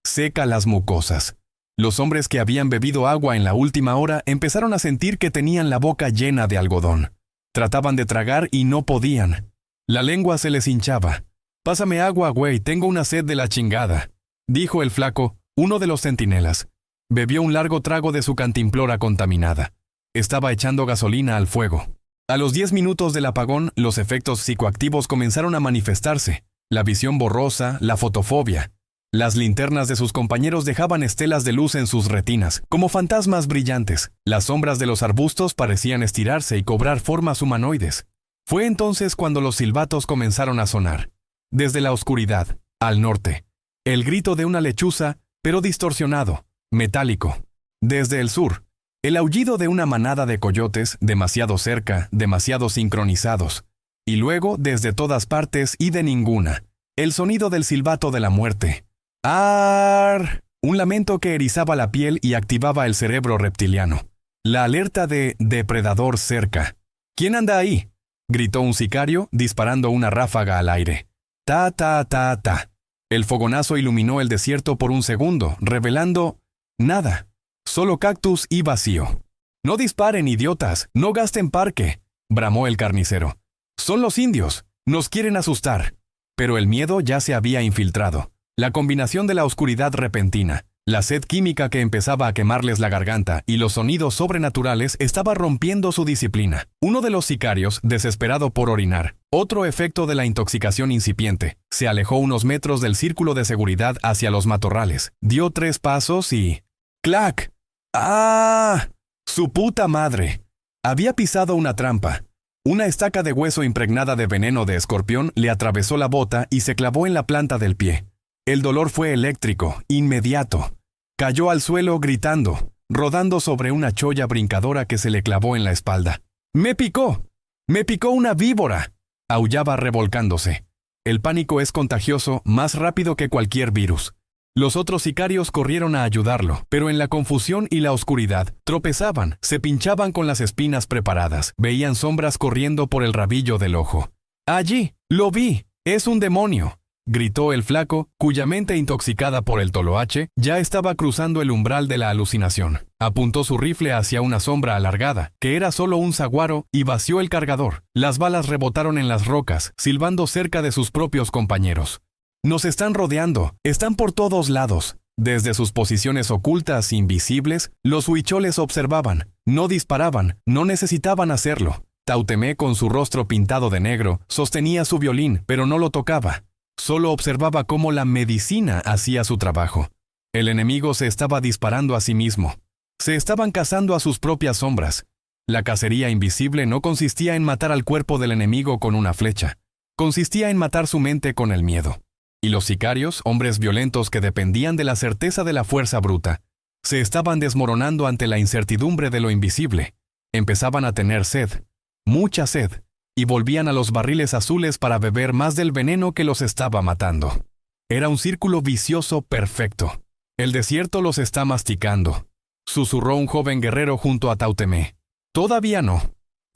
Seca las mucosas. Los hombres que habían bebido agua en la última hora empezaron a sentir que tenían la boca llena de algodón. Trataban de tragar y no podían. La lengua se les hinchaba. «Pásame agua, güey, tengo una sed de la chingada», dijo el flaco, uno de los centinelas. Bebió un largo trago de su cantimplora contaminada. Estaba echando gasolina al fuego. A los 10 minutos del apagón, los efectos psicoactivos comenzaron a manifestarse. La visión borrosa, la fotofobia. Las linternas de sus compañeros dejaban estelas de luz en sus retinas, como fantasmas brillantes. Las sombras de los arbustos parecían estirarse y cobrar formas humanoides. Fue entonces cuando los silbatos comenzaron a sonar. Desde la oscuridad, al norte. El grito de una lechuza, pero distorsionado, metálico. Desde el sur, el aullido de una manada de coyotes, demasiado cerca, demasiado sincronizados. Y luego, desde todas partes y de ninguna, el sonido del silbato de la muerte. ¡Ar! Un lamento que erizaba la piel y activaba el cerebro reptiliano. La alerta de depredador cerca. «¿Quién anda ahí?», gritó un sicario, disparando una ráfaga al aire. «Ta, ta, ta, ta». El fogonazo iluminó el desierto por un segundo, revelando nada. Solo cactus y vacío. «No disparen, idiotas, no gasten parque», bramó el carnicero. «Son los indios, nos quieren asustar». Pero el miedo ya se había infiltrado. La combinación de la oscuridad repentina, la sed química que empezaba a quemarles la garganta y los sonidos sobrenaturales estaba rompiendo su disciplina. Uno de los sicarios, desesperado por orinar, Otro efecto de la intoxicación incipiente. Se alejó unos metros del círculo de seguridad hacia los matorrales. Dio 3 pasos y... ¡Clac! ¡Ah! ¡Su puta madre! Había pisado una trampa. Una estaca de hueso impregnada de veneno de escorpión le atravesó la bota y se clavó en la planta del pie. El dolor fue eléctrico, inmediato. Cayó al suelo gritando, rodando sobre una cholla brincadora que se le clavó en la espalda. ¡Me picó! ¡Me picó una víbora!, aullaba revolcándose. El pánico es contagioso más rápido que cualquier virus. Los otros sicarios corrieron a ayudarlo, pero en la confusión y la oscuridad, tropezaban, se pinchaban con las espinas preparadas, veían sombras corriendo por el rabillo del ojo. ¡Allí! ¡Lo vi! ¡Es un demonio!, gritó el flaco, cuya mente intoxicada por el toloache ya estaba cruzando el umbral de la alucinación. Apuntó su rifle hacia una sombra alargada, que era solo un saguaro, y vació el cargador. Las balas rebotaron en las rocas, silbando cerca de sus propios compañeros. «Nos están rodeando, están por todos lados». Desde sus posiciones ocultas, invisibles, los huicholes observaban. No disparaban, no necesitaban hacerlo. Tautemé, con su rostro pintado de negro, sostenía su violín, pero no lo tocaba. Solo observaba cómo la medicina hacía su trabajo. El enemigo se estaba disparando a sí mismo. Se estaban cazando a sus propias sombras. La cacería invisible no consistía en matar al cuerpo del enemigo con una flecha. Consistía en matar su mente con el miedo. Y los sicarios, hombres violentos que dependían de la certeza de la fuerza bruta, se estaban desmoronando ante la incertidumbre de lo invisible. Empezaban a tener sed, mucha sed, y volvían a los barriles azules para beber más del veneno que los estaba matando. Era un círculo vicioso perfecto. «El desierto los está masticando», susurró un joven guerrero junto a Tautemé. «Todavía no»,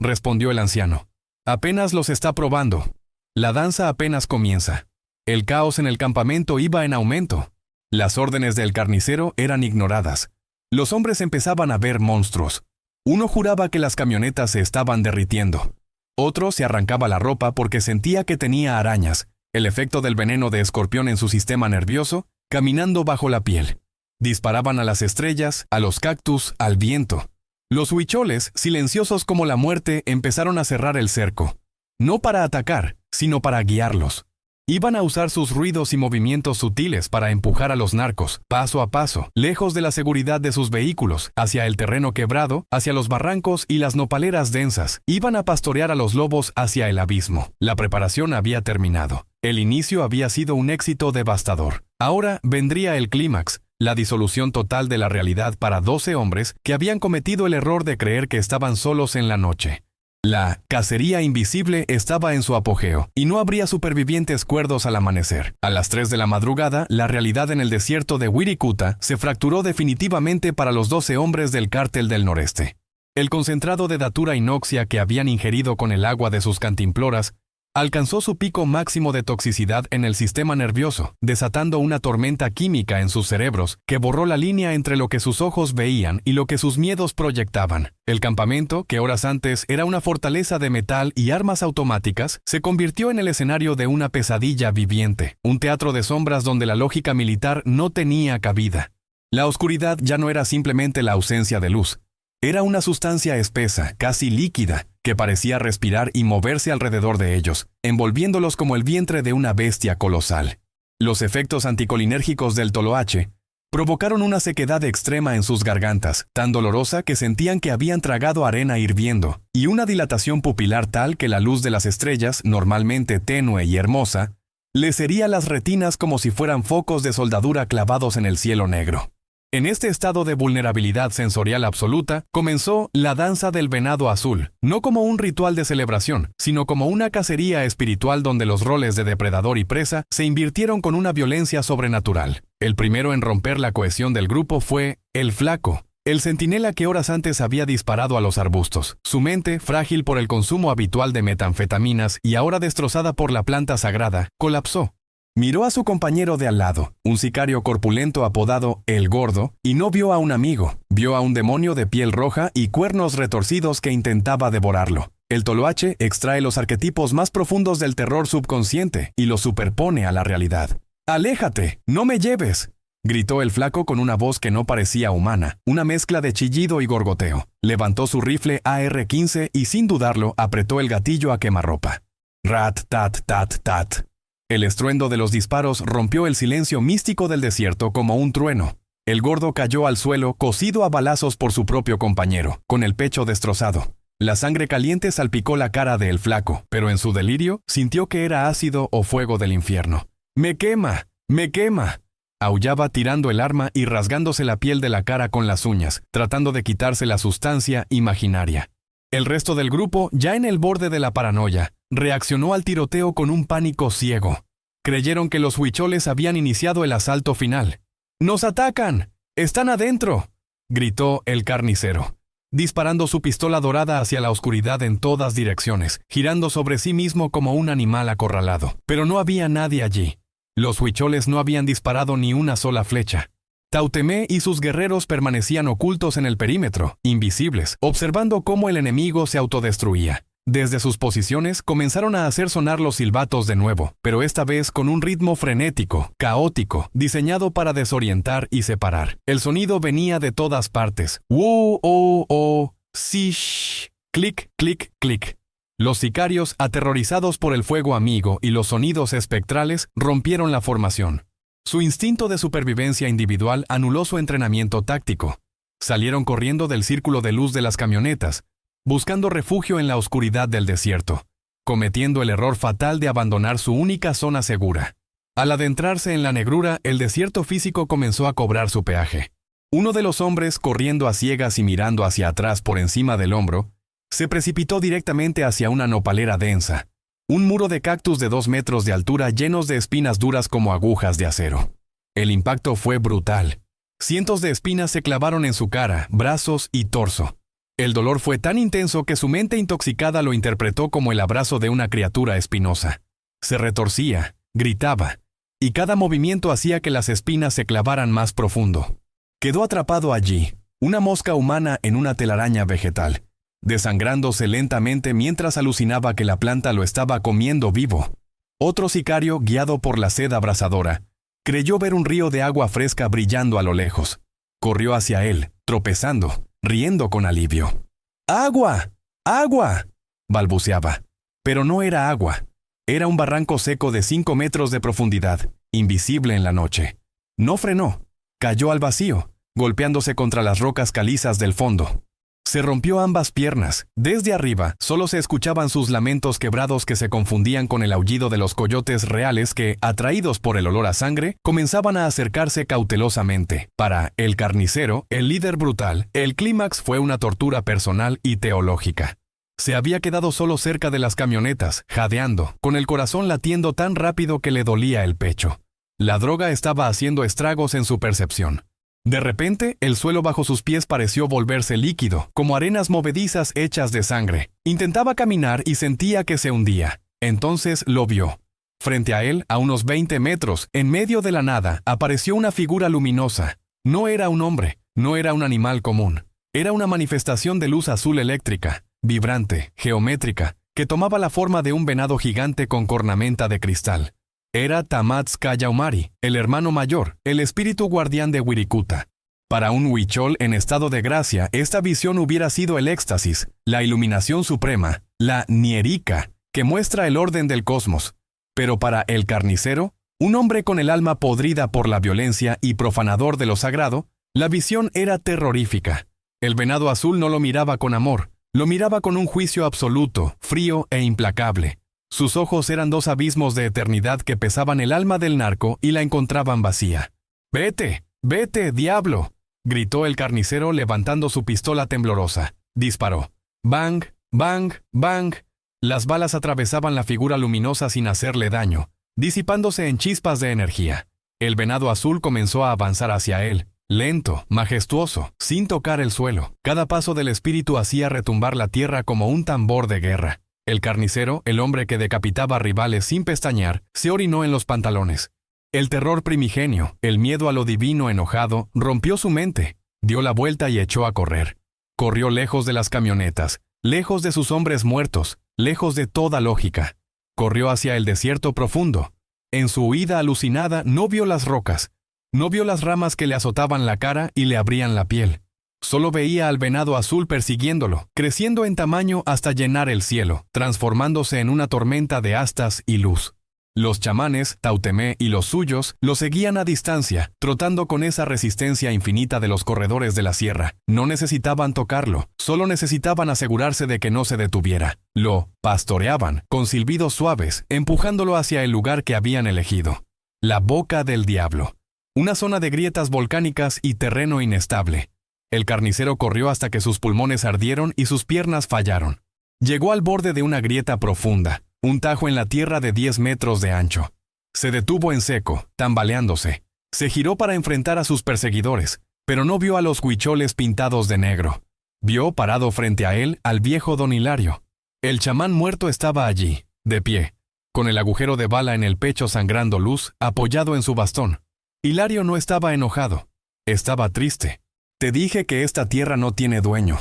respondió el anciano. «Apenas los está probando. La danza apenas comienza». El caos en el campamento iba en aumento. Las órdenes del carnicero eran ignoradas. Los hombres empezaban a ver monstruos. Uno juraba que las camionetas se estaban derritiendo. Otro se arrancaba la ropa porque sentía que tenía arañas, el efecto del veneno de escorpión en su sistema nervioso, caminando bajo la piel. Disparaban a las estrellas, a los cactus, al viento. Los huicholes, silenciosos como la muerte, empezaron a cerrar el cerco. No para atacar, sino para guiarlos. Iban a usar sus ruidos y movimientos sutiles para empujar a los narcos, paso a paso, lejos de la seguridad de sus vehículos, hacia el terreno quebrado, hacia los barrancos y las nopaleras densas. Iban a pastorear a los lobos hacia el abismo. La preparación había terminado. El inicio había sido un éxito devastador. Ahora vendría el clímax, la disolución total de la realidad para 12 hombres que habían cometido el error de creer que estaban solos en la noche. La cacería invisible estaba en su apogeo, y no habría supervivientes cuerdos al amanecer. A las 3 de la madrugada, la realidad en el desierto de Wirikuta se fracturó definitivamente para los 12 hombres del cártel del noreste. El concentrado de datura inoxia que habían ingerido con el agua de sus cantimploras alcanzó su pico máximo de toxicidad en el sistema nervioso, desatando una tormenta química en sus cerebros que borró la línea entre lo que sus ojos veían y lo que sus miedos proyectaban. El campamento, que horas antes era una fortaleza de metal y armas automáticas, se convirtió en el escenario de una pesadilla viviente, un teatro de sombras donde la lógica militar no tenía cabida. La oscuridad ya no era simplemente la ausencia de luz. Era una sustancia espesa, casi líquida, que parecía respirar y moverse alrededor de ellos, envolviéndolos como el vientre de una bestia colosal. Los efectos anticolinérgicos del toloache provocaron una sequedad extrema en sus gargantas, tan dolorosa que sentían que habían tragado arena hirviendo, y una dilatación pupilar tal que la luz de las estrellas, normalmente tenue y hermosa, les hería las retinas como si fueran focos de soldadura clavados en el cielo negro. En este estado de vulnerabilidad sensorial absoluta, comenzó la danza del venado azul, no como un ritual de celebración, sino como una cacería espiritual donde los roles de depredador y presa se invirtieron con una violencia sobrenatural. El primero en romper la cohesión del grupo fue el flaco, el centinela que horas antes había disparado a los arbustos. Su mente, frágil por el consumo habitual de metanfetaminas y ahora destrozada por la planta sagrada, colapsó. Miró a su compañero de al lado, un sicario corpulento apodado El Gordo, y no vio a un amigo. Vio a un demonio de piel roja y cuernos retorcidos que intentaba devorarlo. El toloache extrae los arquetipos más profundos del terror subconsciente y los superpone a la realidad. «¡Aléjate! ¡No me lleves!», gritó el flaco con una voz que no parecía humana, una mezcla de chillido y gorgoteo. Levantó su rifle AR-15 y sin dudarlo apretó el gatillo a quemarropa. Rat, tat, tat, tat. El estruendo de los disparos rompió el silencio místico del desierto como un trueno. El gordo cayó al suelo, cosido a balazos por su propio compañero, con el pecho destrozado. La sangre caliente salpicó la cara del flaco, pero en su delirio sintió que era ácido o fuego del infierno. ¡Me quema! ¡Me quema!, aullaba tirando el arma y rasgándose la piel de la cara con las uñas, tratando de quitarse la sustancia imaginaria. El resto del grupo, ya en el borde de la paranoia, reaccionó al tiroteo con un pánico ciego. Creyeron que los huicholes habían iniciado el asalto final. ¡Nos atacan! ¡Están adentro!, gritó el carnicero, disparando su pistola dorada hacia la oscuridad en todas direcciones, girando sobre sí mismo como un animal acorralado. Pero no había nadie allí. Los huicholes no habían disparado ni una sola flecha. Tautemé y sus guerreros permanecían ocultos en el perímetro, invisibles, observando cómo el enemigo se autodestruía. Desde sus posiciones comenzaron a hacer sonar los silbatos de nuevo, pero esta vez con un ritmo frenético, caótico, diseñado para desorientar y separar. El sonido venía de todas partes. ¡Wow! ¡Oh! ¡Oh! ¡Sish! ¡Clic! ¡Clic! ¡Clic! Los sicarios, aterrorizados por el fuego amigo y los sonidos espectrales, rompieron la formación. Su instinto de supervivencia individual anuló su entrenamiento táctico. Salieron corriendo del círculo de luz de las camionetas, buscando refugio en la oscuridad del desierto, cometiendo el error fatal de abandonar su única zona segura. Al adentrarse en la negrura, el desierto físico comenzó a cobrar su peaje. Uno de los hombres, corriendo a ciegas y mirando hacia atrás por encima del hombro, se precipitó directamente hacia una nopalera densa, un muro de cactus de 2 metros de altura llenos de espinas duras como agujas de acero. El impacto fue brutal. Cientos de espinas se clavaron en su cara, brazos y torso. El dolor fue tan intenso que su mente intoxicada lo interpretó como el abrazo de una criatura espinosa. Se retorcía, gritaba, y cada movimiento hacía que las espinas se clavaran más profundo. Quedó atrapado allí, una mosca humana en una telaraña vegetal, desangrándose lentamente mientras alucinaba que la planta lo estaba comiendo vivo. Otro sicario, guiado por la sed abrasadora, creyó ver un río de agua fresca brillando a lo lejos. Corrió hacia él, tropezando, riendo con alivio. ¡Agua! ¡Agua!, balbuceaba. Pero no era agua. Era un barranco seco de 5 metros de profundidad, invisible en la noche. No frenó. Cayó al vacío, golpeándose contra las rocas calizas del fondo. Se rompió ambas piernas. Desde arriba, solo se escuchaban sus lamentos quebrados que se confundían con el aullido de los coyotes reales que, atraídos por el olor a sangre, comenzaban a acercarse cautelosamente. Para el carnicero, el líder brutal, el clímax fue una tortura personal y teológica. Se había quedado solo cerca de las camionetas, jadeando, con el corazón latiendo tan rápido que le dolía el pecho. La droga estaba haciendo estragos en su percepción. De repente, el suelo bajo sus pies pareció volverse líquido, como arenas movedizas hechas de sangre. Intentaba caminar y sentía que se hundía. Entonces lo vio. Frente a él, a unos 20 metros, en medio de la nada, apareció una figura luminosa. No era un hombre, no era un animal común. Era una manifestación de luz azul eléctrica, vibrante, geométrica, que tomaba la forma de un venado gigante con cornamenta de cristal. Era Tamatz Cayaumari, el hermano mayor, el espíritu guardián de Wirikuta. Para un huichol en estado de gracia, esta visión hubiera sido el éxtasis, la iluminación suprema, la nierika, que muestra el orden del cosmos. Pero para el carnicero, un hombre con el alma podrida por la violencia y profanador de lo sagrado, la visión era terrorífica. El venado azul no lo miraba con amor, lo miraba con un juicio absoluto, frío e implacable. Sus ojos eran 2 abismos de eternidad que pesaban el alma del narco y la encontraban vacía. ¡Vete! ¡Vete, diablo!, gritó el carnicero levantando su pistola temblorosa. Disparó. ¡Bang! ¡Bang! ¡Bang! Las balas atravesaban la figura luminosa sin hacerle daño, disipándose en chispas de energía. El venado azul comenzó a avanzar hacia él, lento, majestuoso, sin tocar el suelo. Cada paso del espíritu hacía retumbar la tierra como un tambor de guerra. El carnicero, el hombre que decapitaba rivales sin pestañear, se orinó en los pantalones. El terror primigenio, el miedo a lo divino enojado, rompió su mente, dio la vuelta y echó a correr. Corrió lejos de las camionetas, lejos de sus hombres muertos, lejos de toda lógica. Corrió hacia el desierto profundo. En su huida alucinada no vio las rocas, no vio las ramas que le azotaban la cara y le abrían la piel. Solo veía al venado azul persiguiéndolo, creciendo en tamaño hasta llenar el cielo, transformándose en una tormenta de astas y luz. Los chamanes, Tautemé y los suyos, lo seguían a distancia, trotando con esa resistencia infinita de los corredores de la sierra. No necesitaban tocarlo, solo necesitaban asegurarse de que no se detuviera. Lo pastoreaban, con silbidos suaves, empujándolo hacia el lugar que habían elegido. La boca del diablo. Una zona de grietas volcánicas y terreno inestable. El carnicero corrió hasta que sus pulmones ardieron y sus piernas fallaron. Llegó al borde de una grieta profunda. Un tajo en la tierra de 10 metros de ancho. Se detuvo en seco, tambaleándose. Se giró para enfrentar a sus perseguidores, pero no vio a los huicholes pintados de negro. Vio, parado frente a él, al viejo don Hilario. El chamán muerto estaba allí, de pie, con el agujero de bala en el pecho sangrando luz, apoyado en su bastón. Hilario no estaba enojado. Estaba triste. «Te dije que esta tierra no tiene dueño»,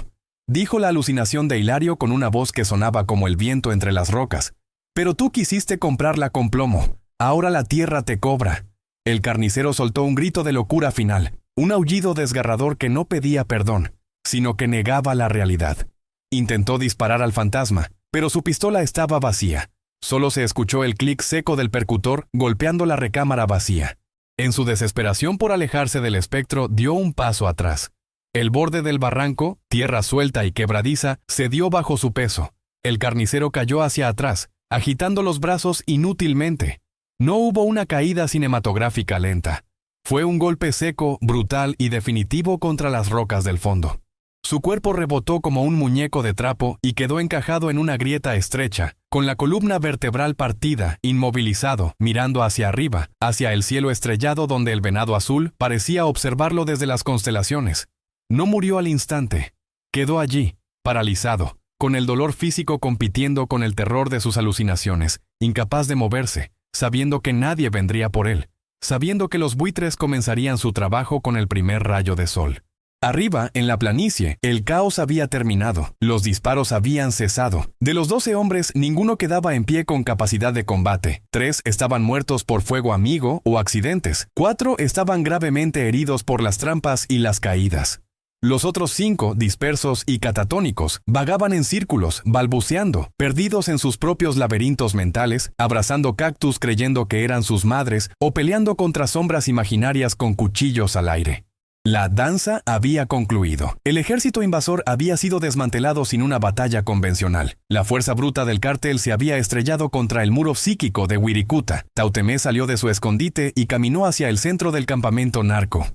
dijo la alucinación de Hilario con una voz que sonaba como el viento entre las rocas. «Pero tú quisiste comprarla con plomo. Ahora la tierra te cobra». El carnicero soltó un grito de locura final, un aullido desgarrador que no pedía perdón, sino que negaba la realidad. Intentó disparar al fantasma, pero su pistola estaba vacía. Solo se escuchó el clic seco del percutor golpeando la recámara vacía. En su desesperación por alejarse del espectro, dio un paso atrás. El borde del barranco, tierra suelta y quebradiza, cedió bajo su peso. El carnicero cayó hacia atrás, agitando los brazos inútilmente. No hubo una caída cinematográfica lenta. Fue un golpe seco, brutal y definitivo contra las rocas del fondo. Su cuerpo rebotó como un muñeco de trapo y quedó encajado en una grieta estrecha, con la columna vertebral partida, inmovilizado, mirando hacia arriba, hacia el cielo estrellado donde el venado azul parecía observarlo desde las constelaciones. No murió al instante. Quedó allí, paralizado, con el dolor físico compitiendo con el terror de sus alucinaciones, incapaz de moverse, sabiendo que nadie vendría por él, sabiendo que los buitres comenzarían su trabajo con el primer rayo de sol. Arriba, en la planicie, el caos había terminado, los disparos habían cesado. De los 12 hombres, ninguno quedaba en pie con capacidad de combate. 3 estaban muertos por fuego amigo o accidentes. 4 estaban gravemente heridos por las trampas y las caídas. Los otros 5, dispersos y catatónicos, vagaban en círculos, balbuceando, perdidos en sus propios laberintos mentales, abrazando cactus creyendo que eran sus madres o peleando contra sombras imaginarias con cuchillos al aire. La danza había concluido. El ejército invasor había sido desmantelado sin una batalla convencional. La fuerza bruta del cártel se había estrellado contra el muro psíquico de Wirikuta. Tautemé salió de su escondite y caminó hacia el centro del campamento narco.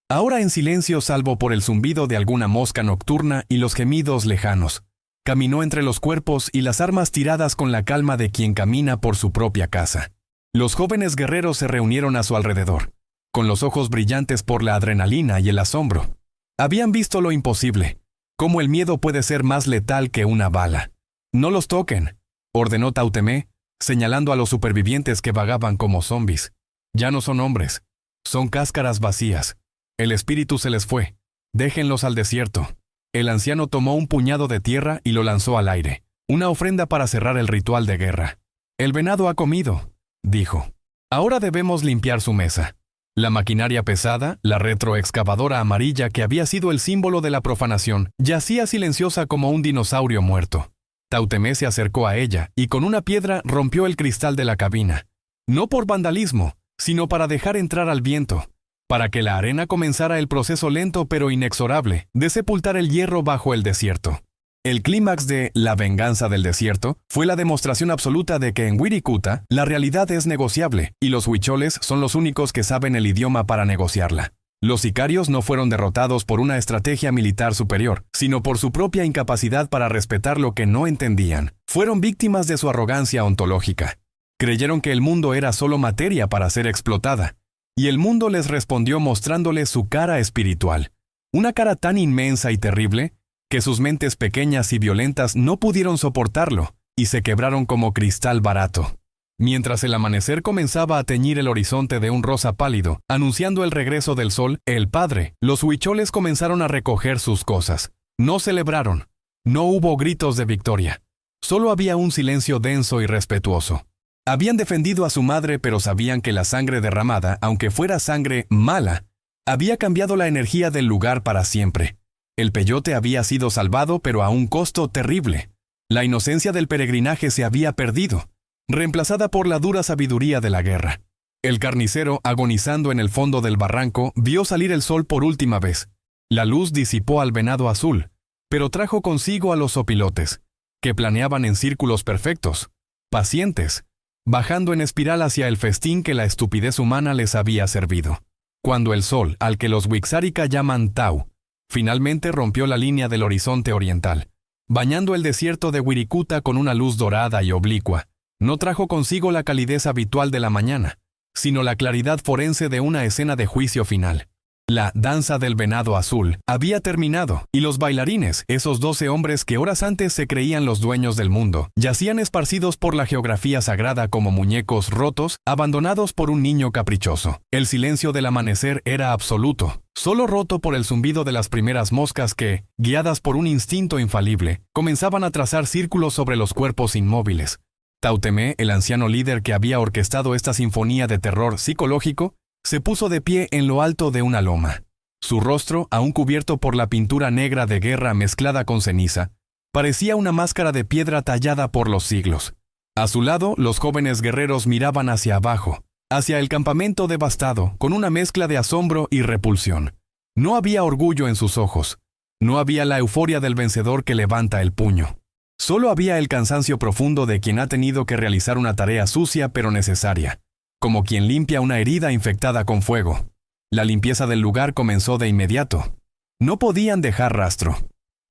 Ahora en silencio salvo por el zumbido de alguna mosca nocturna y los gemidos lejanos. Caminó entre los cuerpos y las armas tiradas con la calma de quien camina por su propia casa. Los jóvenes guerreros se reunieron a su alrededor, con los ojos brillantes por la adrenalina y el asombro. Habían visto lo imposible, cómo el miedo puede ser más letal que una bala. «No los toquen», ordenó Tautemé, señalando a los supervivientes que vagaban como zombis. «Ya no son hombres, son cáscaras vacías. El espíritu se les fue. Déjenlos al desierto». El anciano tomó un puñado de tierra y lo lanzó al aire, una ofrenda para cerrar el ritual de guerra. «El venado ha comido», dijo. «Ahora debemos limpiar su mesa». La maquinaria pesada, la retroexcavadora amarilla que había sido el símbolo de la profanación, yacía silenciosa como un dinosaurio muerto. Tautemé se acercó a ella y con una piedra rompió el cristal de la cabina. No por vandalismo, sino para dejar entrar al viento, para que la arena comenzara el proceso lento pero inexorable de sepultar el hierro bajo el desierto. El clímax de La venganza del desierto fue la demostración absoluta de que en Wirikuta la realidad es negociable y los huicholes son los únicos que saben el idioma para negociarla. Los sicarios no fueron derrotados por una estrategia militar superior, sino por su propia incapacidad para respetar lo que no entendían. Fueron víctimas de su arrogancia ontológica. Creyeron que el mundo era solo materia para ser explotada, y el mundo les respondió mostrándoles su cara espiritual, una cara tan inmensa y terrible que sus mentes pequeñas y violentas no pudieron soportarlo y se quebraron como cristal barato. Mientras el amanecer comenzaba a teñir el horizonte de un rosa pálido, anunciando el regreso del sol, el padre, los huicholes comenzaron a recoger sus cosas. No celebraron. No hubo gritos de victoria. Solo había un silencio denso y respetuoso. Habían defendido a su madre, pero sabían que la sangre derramada, aunque fuera sangre mala, había cambiado la energía del lugar para siempre. El peyote había sido salvado, pero a un costo terrible. La inocencia del peregrinaje se había perdido, reemplazada por la dura sabiduría de la guerra. El carnicero, agonizando en el fondo del barranco, vio salir el sol por última vez. La luz disipó al venado azul, pero trajo consigo a los zopilotes, que planeaban en círculos perfectos, pacientes, bajando en espiral hacia el festín que la estupidez humana les había servido. Cuando el sol, al que los Wixárika llaman Tau, finalmente rompió la línea del horizonte oriental, bañando el desierto de Wirikuta con una luz dorada y oblicua, no trajo consigo la calidez habitual de la mañana, sino la claridad forense de una escena de juicio final. La danza del venado azul había terminado, y los bailarines, esos 12 hombres que horas antes se creían los dueños del mundo, yacían esparcidos por la geografía sagrada como muñecos rotos, abandonados por un niño caprichoso. El silencio del amanecer era absoluto, solo roto por el zumbido de las primeras moscas que, guiadas por un instinto infalible, comenzaban a trazar círculos sobre los cuerpos inmóviles. Tautemé, el anciano líder que había orquestado esta sinfonía de terror psicológico, se puso de pie en lo alto de una loma. Su rostro, aún cubierto por la pintura negra de guerra mezclada con ceniza, parecía una máscara de piedra tallada por los siglos. A su lado, los jóvenes guerreros miraban hacia abajo, hacia el campamento devastado, con una mezcla de asombro y repulsión. No había orgullo en sus ojos. No había la euforia del vencedor que levanta el puño. Solo había el cansancio profundo de quien ha tenido que realizar una tarea sucia pero necesaria, como quien limpia una herida infectada con fuego. La limpieza del lugar comenzó de inmediato. No podían dejar rastro.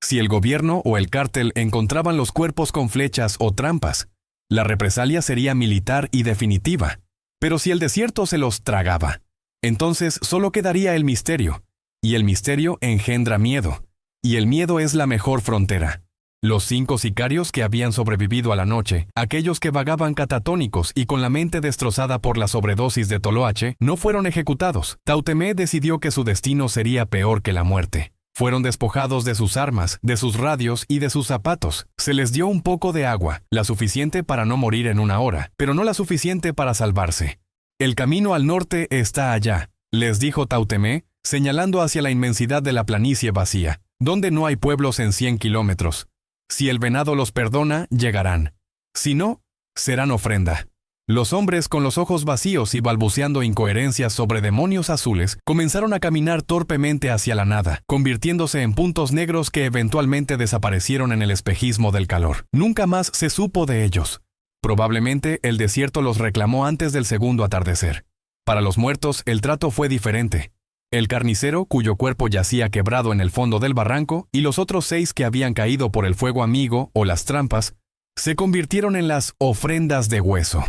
Si el gobierno o el cártel encontraban los cuerpos con flechas o trampas, la represalia sería militar y definitiva. Pero si el desierto se los tragaba, entonces solo quedaría el misterio, y el misterio engendra miedo, y el miedo es la mejor frontera. Los 5 sicarios que habían sobrevivido a la noche, aquellos que vagaban catatónicos y con la mente destrozada por la sobredosis de toloache, no fueron ejecutados. Tautemé decidió que su destino sería peor que la muerte. Fueron despojados de sus armas, de sus radios y de sus zapatos. Se les dio un poco de agua, la suficiente para no morir en una hora, pero no la suficiente para salvarse. El camino al norte está allá, les dijo Tautemé, señalando hacia la inmensidad de la planicie vacía, donde no hay pueblos en 100 kilómetros. Si el venado los perdona, llegarán. Si no, serán ofrenda. Los hombres con los ojos vacíos y balbuceando incoherencias sobre demonios azules comenzaron a caminar torpemente hacia la nada, convirtiéndose en puntos negros que eventualmente desaparecieron en el espejismo del calor. Nunca más se supo de ellos. Probablemente el desierto los reclamó antes del segundo atardecer. Para los muertos, el trato fue diferente. El carnicero, cuyo cuerpo yacía quebrado en el fondo del barranco, y los otros 6 que habían caído por el fuego amigo o las trampas, se convirtieron en las ofrendas de hueso.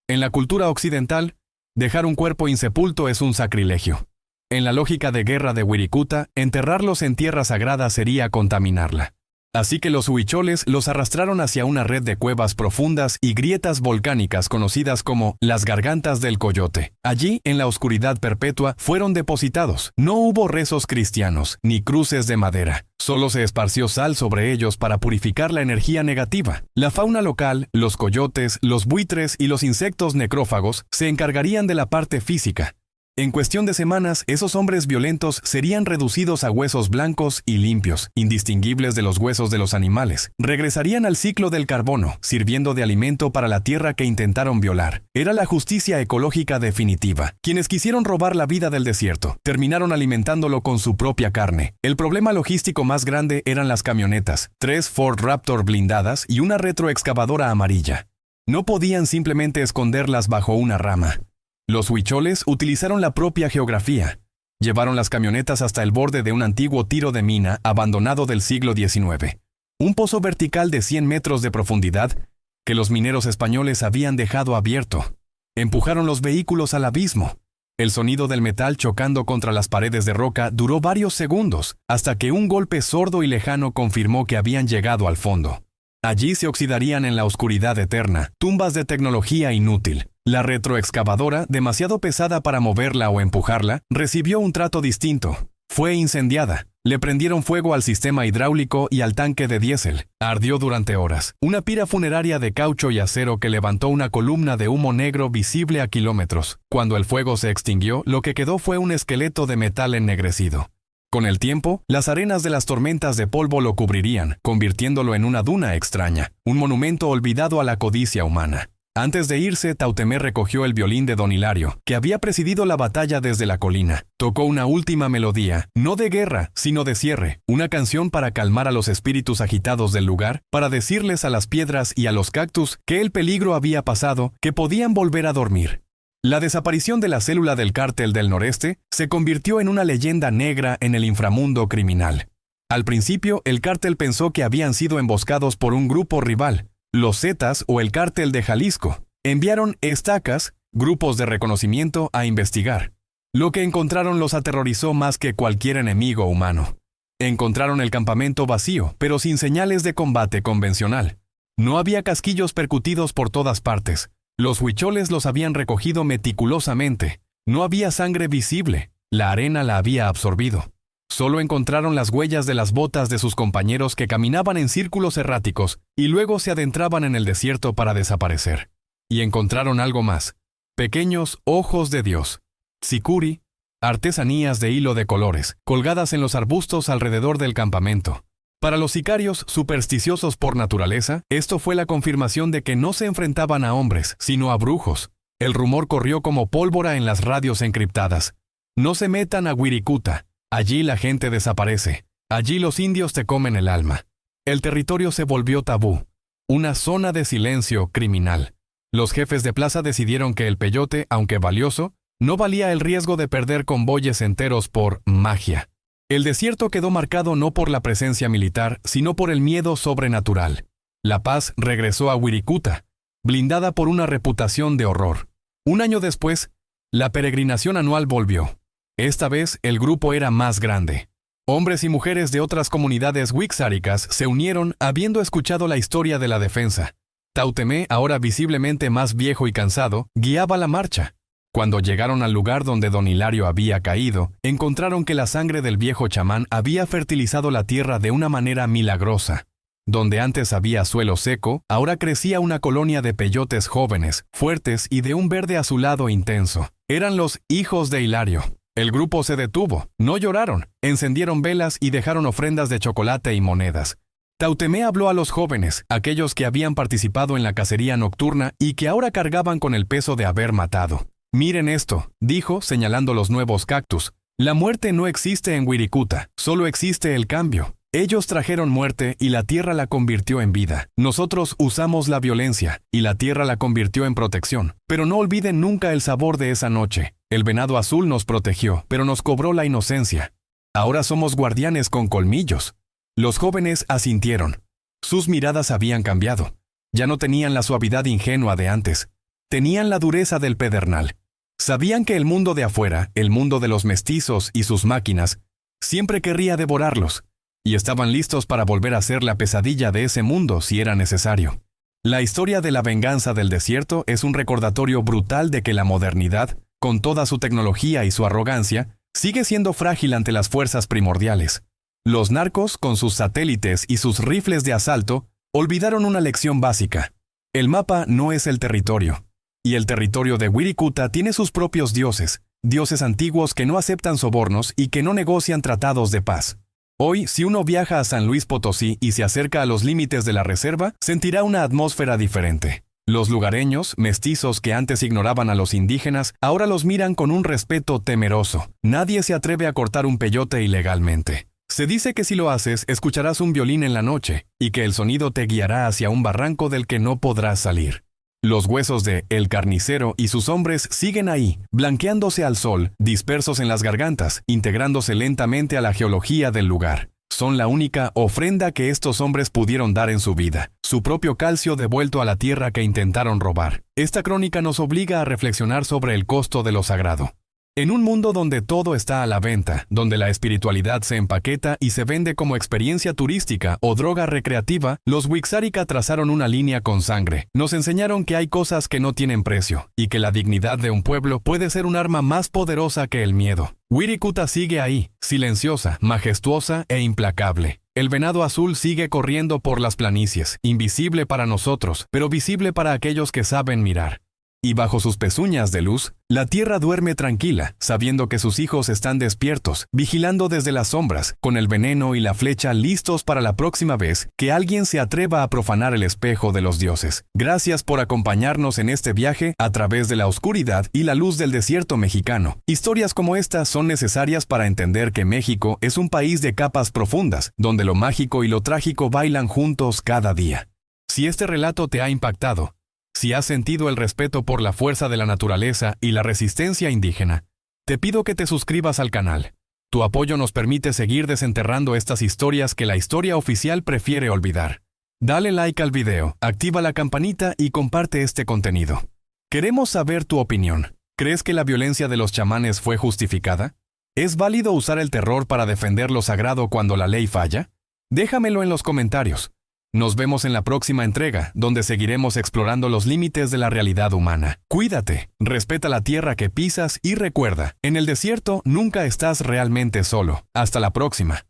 En la cultura occidental, dejar un cuerpo insepulto es un sacrilegio. En la lógica de guerra de Wirikuta, enterrarlos en tierra sagrada sería contaminarla. Así que los huicholes los arrastraron hacia una red de cuevas profundas y grietas volcánicas conocidas como las gargantas del coyote. Allí, en la oscuridad perpetua, fueron depositados. No hubo rezos cristianos, ni cruces de madera. Solo se esparció sal sobre ellos para purificar la energía negativa. La fauna local, los coyotes, los buitres y los insectos necrófagos se encargarían de la parte física. En cuestión de semanas, esos hombres violentos serían reducidos a huesos blancos y limpios, indistinguibles de los huesos de los animales. Regresarían al ciclo del carbono, sirviendo de alimento para la tierra que intentaron violar. Era la justicia ecológica definitiva. Quienes quisieron robar la vida del desierto, terminaron alimentándolo con su propia carne. El problema logístico más grande eran las camionetas, 3 Ford Raptor blindadas y una retroexcavadora amarilla. No podían simplemente esconderlas bajo una rama. Los huicholes utilizaron la propia geografía. Llevaron las camionetas hasta el borde de un antiguo tiro de mina abandonado del siglo XIX. Un pozo vertical de 100 metros de profundidad que los mineros españoles habían dejado abierto. Empujaron los vehículos al abismo. El sonido del metal chocando contra las paredes de roca duró varios segundos, hasta que un golpe sordo y lejano confirmó que habían llegado al fondo. Allí se oxidarían en la oscuridad eterna, tumbas de tecnología inútil. La retroexcavadora, demasiado pesada para moverla o empujarla, recibió un trato distinto. Fue incendiada. Le prendieron fuego al sistema hidráulico y al tanque de diésel. Ardió durante horas. Una pira funeraria de caucho y acero que levantó una columna de humo negro visible a kilómetros. Cuando el fuego se extinguió, lo que quedó fue un esqueleto de metal ennegrecido. Con el tiempo, las arenas de las tormentas de polvo lo cubrirían, convirtiéndolo en una duna extraña, un monumento olvidado a la codicia humana. Antes de irse, Tautemé recogió el violín de don Hilario, que había presidido la batalla desde la colina. Tocó una última melodía, no de guerra, sino de cierre, una canción para calmar a los espíritus agitados del lugar, para decirles a las piedras y a los cactus que el peligro había pasado, que podían volver a dormir. La desaparición de la célula del Cártel del Noreste se convirtió en una leyenda negra en el inframundo criminal. Al principio, el cártel pensó que habían sido emboscados por un grupo rival, los Zetas o el Cártel de Jalisco. Enviaron estacas, grupos de reconocimiento, a investigar. Lo que encontraron los aterrorizó más que cualquier enemigo humano. Encontraron el campamento vacío, pero sin señales de combate convencional. No había casquillos percutidos por todas partes. Los huicholes los habían recogido meticulosamente. No había sangre visible. La arena la había absorbido. Solo encontraron las huellas de las botas de sus compañeros que caminaban en círculos erráticos y luego se adentraban en el desierto para desaparecer. Y encontraron algo más. Pequeños ojos de Dios. Tsicuri, artesanías de hilo de colores, colgadas en los arbustos alrededor del campamento. Para los sicarios supersticiosos por naturaleza, esto fue la confirmación de que no se enfrentaban a hombres, sino a brujos. El rumor corrió como pólvora en las radios encriptadas. No se metan a Wirikuta. Allí la gente desaparece. Allí los indios te comen el alma. El territorio se volvió tabú. Una zona de silencio criminal. Los jefes de plaza decidieron que el peyote, aunque valioso, no valía el riesgo de perder convoyes enteros por magia. El desierto quedó marcado no por la presencia militar, sino por el miedo sobrenatural. La paz regresó a Wirikuta, blindada por una reputación de horror. Un año después, la peregrinación anual volvió. Esta vez el grupo era más grande. Hombres y mujeres de otras comunidades wixáricas se unieron habiendo escuchado la historia de la defensa. Tautemé, ahora visiblemente más viejo y cansado, guiaba la marcha. Cuando llegaron al lugar donde don Hilario había caído, encontraron que la sangre del viejo chamán había fertilizado la tierra de una manera milagrosa. Donde antes había suelo seco, ahora crecía una colonia de peyotes jóvenes, fuertes y de un verde azulado intenso. Eran los hijos de Hilario. El grupo se detuvo, no lloraron, encendieron velas y dejaron ofrendas de chocolate y monedas. Tautemé habló a los jóvenes, aquellos que habían participado en la cacería nocturna y que ahora cargaban con el peso de haber matado. «Miren esto», dijo, señalando los nuevos cactus. «La muerte no existe en Wirikuta, solo existe el cambio. Ellos trajeron muerte y la tierra la convirtió en vida. Nosotros usamos la violencia y la tierra la convirtió en protección. Pero no olviden nunca el sabor de esa noche. El venado azul nos protegió, pero nos cobró la inocencia. Ahora somos guardianes con colmillos». Los jóvenes asintieron. Sus miradas habían cambiado. Ya no tenían la suavidad ingenua de antes. Tenían la dureza del pedernal. Sabían que el mundo de afuera, el mundo de los mestizos y sus máquinas, siempre querría devorarlos, y estaban listos para volver a ser la pesadilla de ese mundo si era necesario. La historia de la venganza del desierto es un recordatorio brutal de que la modernidad, con toda su tecnología y su arrogancia, sigue siendo frágil ante las fuerzas primordiales. Los narcos, con sus satélites y sus rifles de asalto, olvidaron una lección básica. El mapa no es el territorio. Y el territorio de Wirikuta tiene sus propios dioses, dioses antiguos que no aceptan sobornos y que no negocian tratados de paz. Hoy, si uno viaja a San Luis Potosí y se acerca a los límites de la reserva, sentirá una atmósfera diferente. Los lugareños, mestizos que antes ignoraban a los indígenas, ahora los miran con un respeto temeroso. Nadie se atreve a cortar un peyote ilegalmente. Se dice que si lo haces, escucharás un violín en la noche, y que el sonido te guiará hacia un barranco del que no podrás salir. Los huesos de El Carnicero y sus hombres siguen ahí, blanqueándose al sol, dispersos en las gargantas, integrándose lentamente a la geología del lugar. Son la única ofrenda que estos hombres pudieron dar en su vida, su propio calcio devuelto a la tierra que intentaron robar. Esta crónica nos obliga a reflexionar sobre el costo de lo sagrado. En un mundo donde todo está a la venta, donde la espiritualidad se empaqueta y se vende como experiencia turística o droga recreativa, los Wixárika trazaron una línea con sangre. Nos enseñaron que hay cosas que no tienen precio y que la dignidad de un pueblo puede ser un arma más poderosa que el miedo. Wirikuta sigue ahí, silenciosa, majestuosa e implacable. El venado azul sigue corriendo por las planicies, invisible para nosotros, pero visible para aquellos que saben mirar. y bajo sus pezuñas de luz, la tierra duerme tranquila, sabiendo que sus hijos están despiertos, vigilando desde las sombras, con el veneno y la flecha listos para la próxima vez que alguien se atreva a profanar el espejo de los dioses. Gracias por acompañarnos en este viaje a través de la oscuridad y la luz del desierto mexicano. Historias como esta son necesarias para entender que México es un país de capas profundas, donde lo mágico y lo trágico bailan juntos cada día. Si este relato te ha impactado, si has sentido el respeto por la fuerza de la naturaleza y la resistencia indígena, te pido que te suscribas al canal. Tu apoyo nos permite seguir desenterrando estas historias que la historia oficial prefiere olvidar. Dale like al video, activa la campanita y comparte este contenido. Queremos saber tu opinión. ¿Crees que la violencia de los chamanes fue justificada? ¿Es válido usar el terror para defender lo sagrado cuando la ley falla? Déjamelo en los comentarios. Nos vemos en la próxima entrega, donde seguiremos explorando los límites de la realidad humana. Cuídate, respeta la tierra que pisas y recuerda, en el desierto nunca estás realmente solo. Hasta la próxima.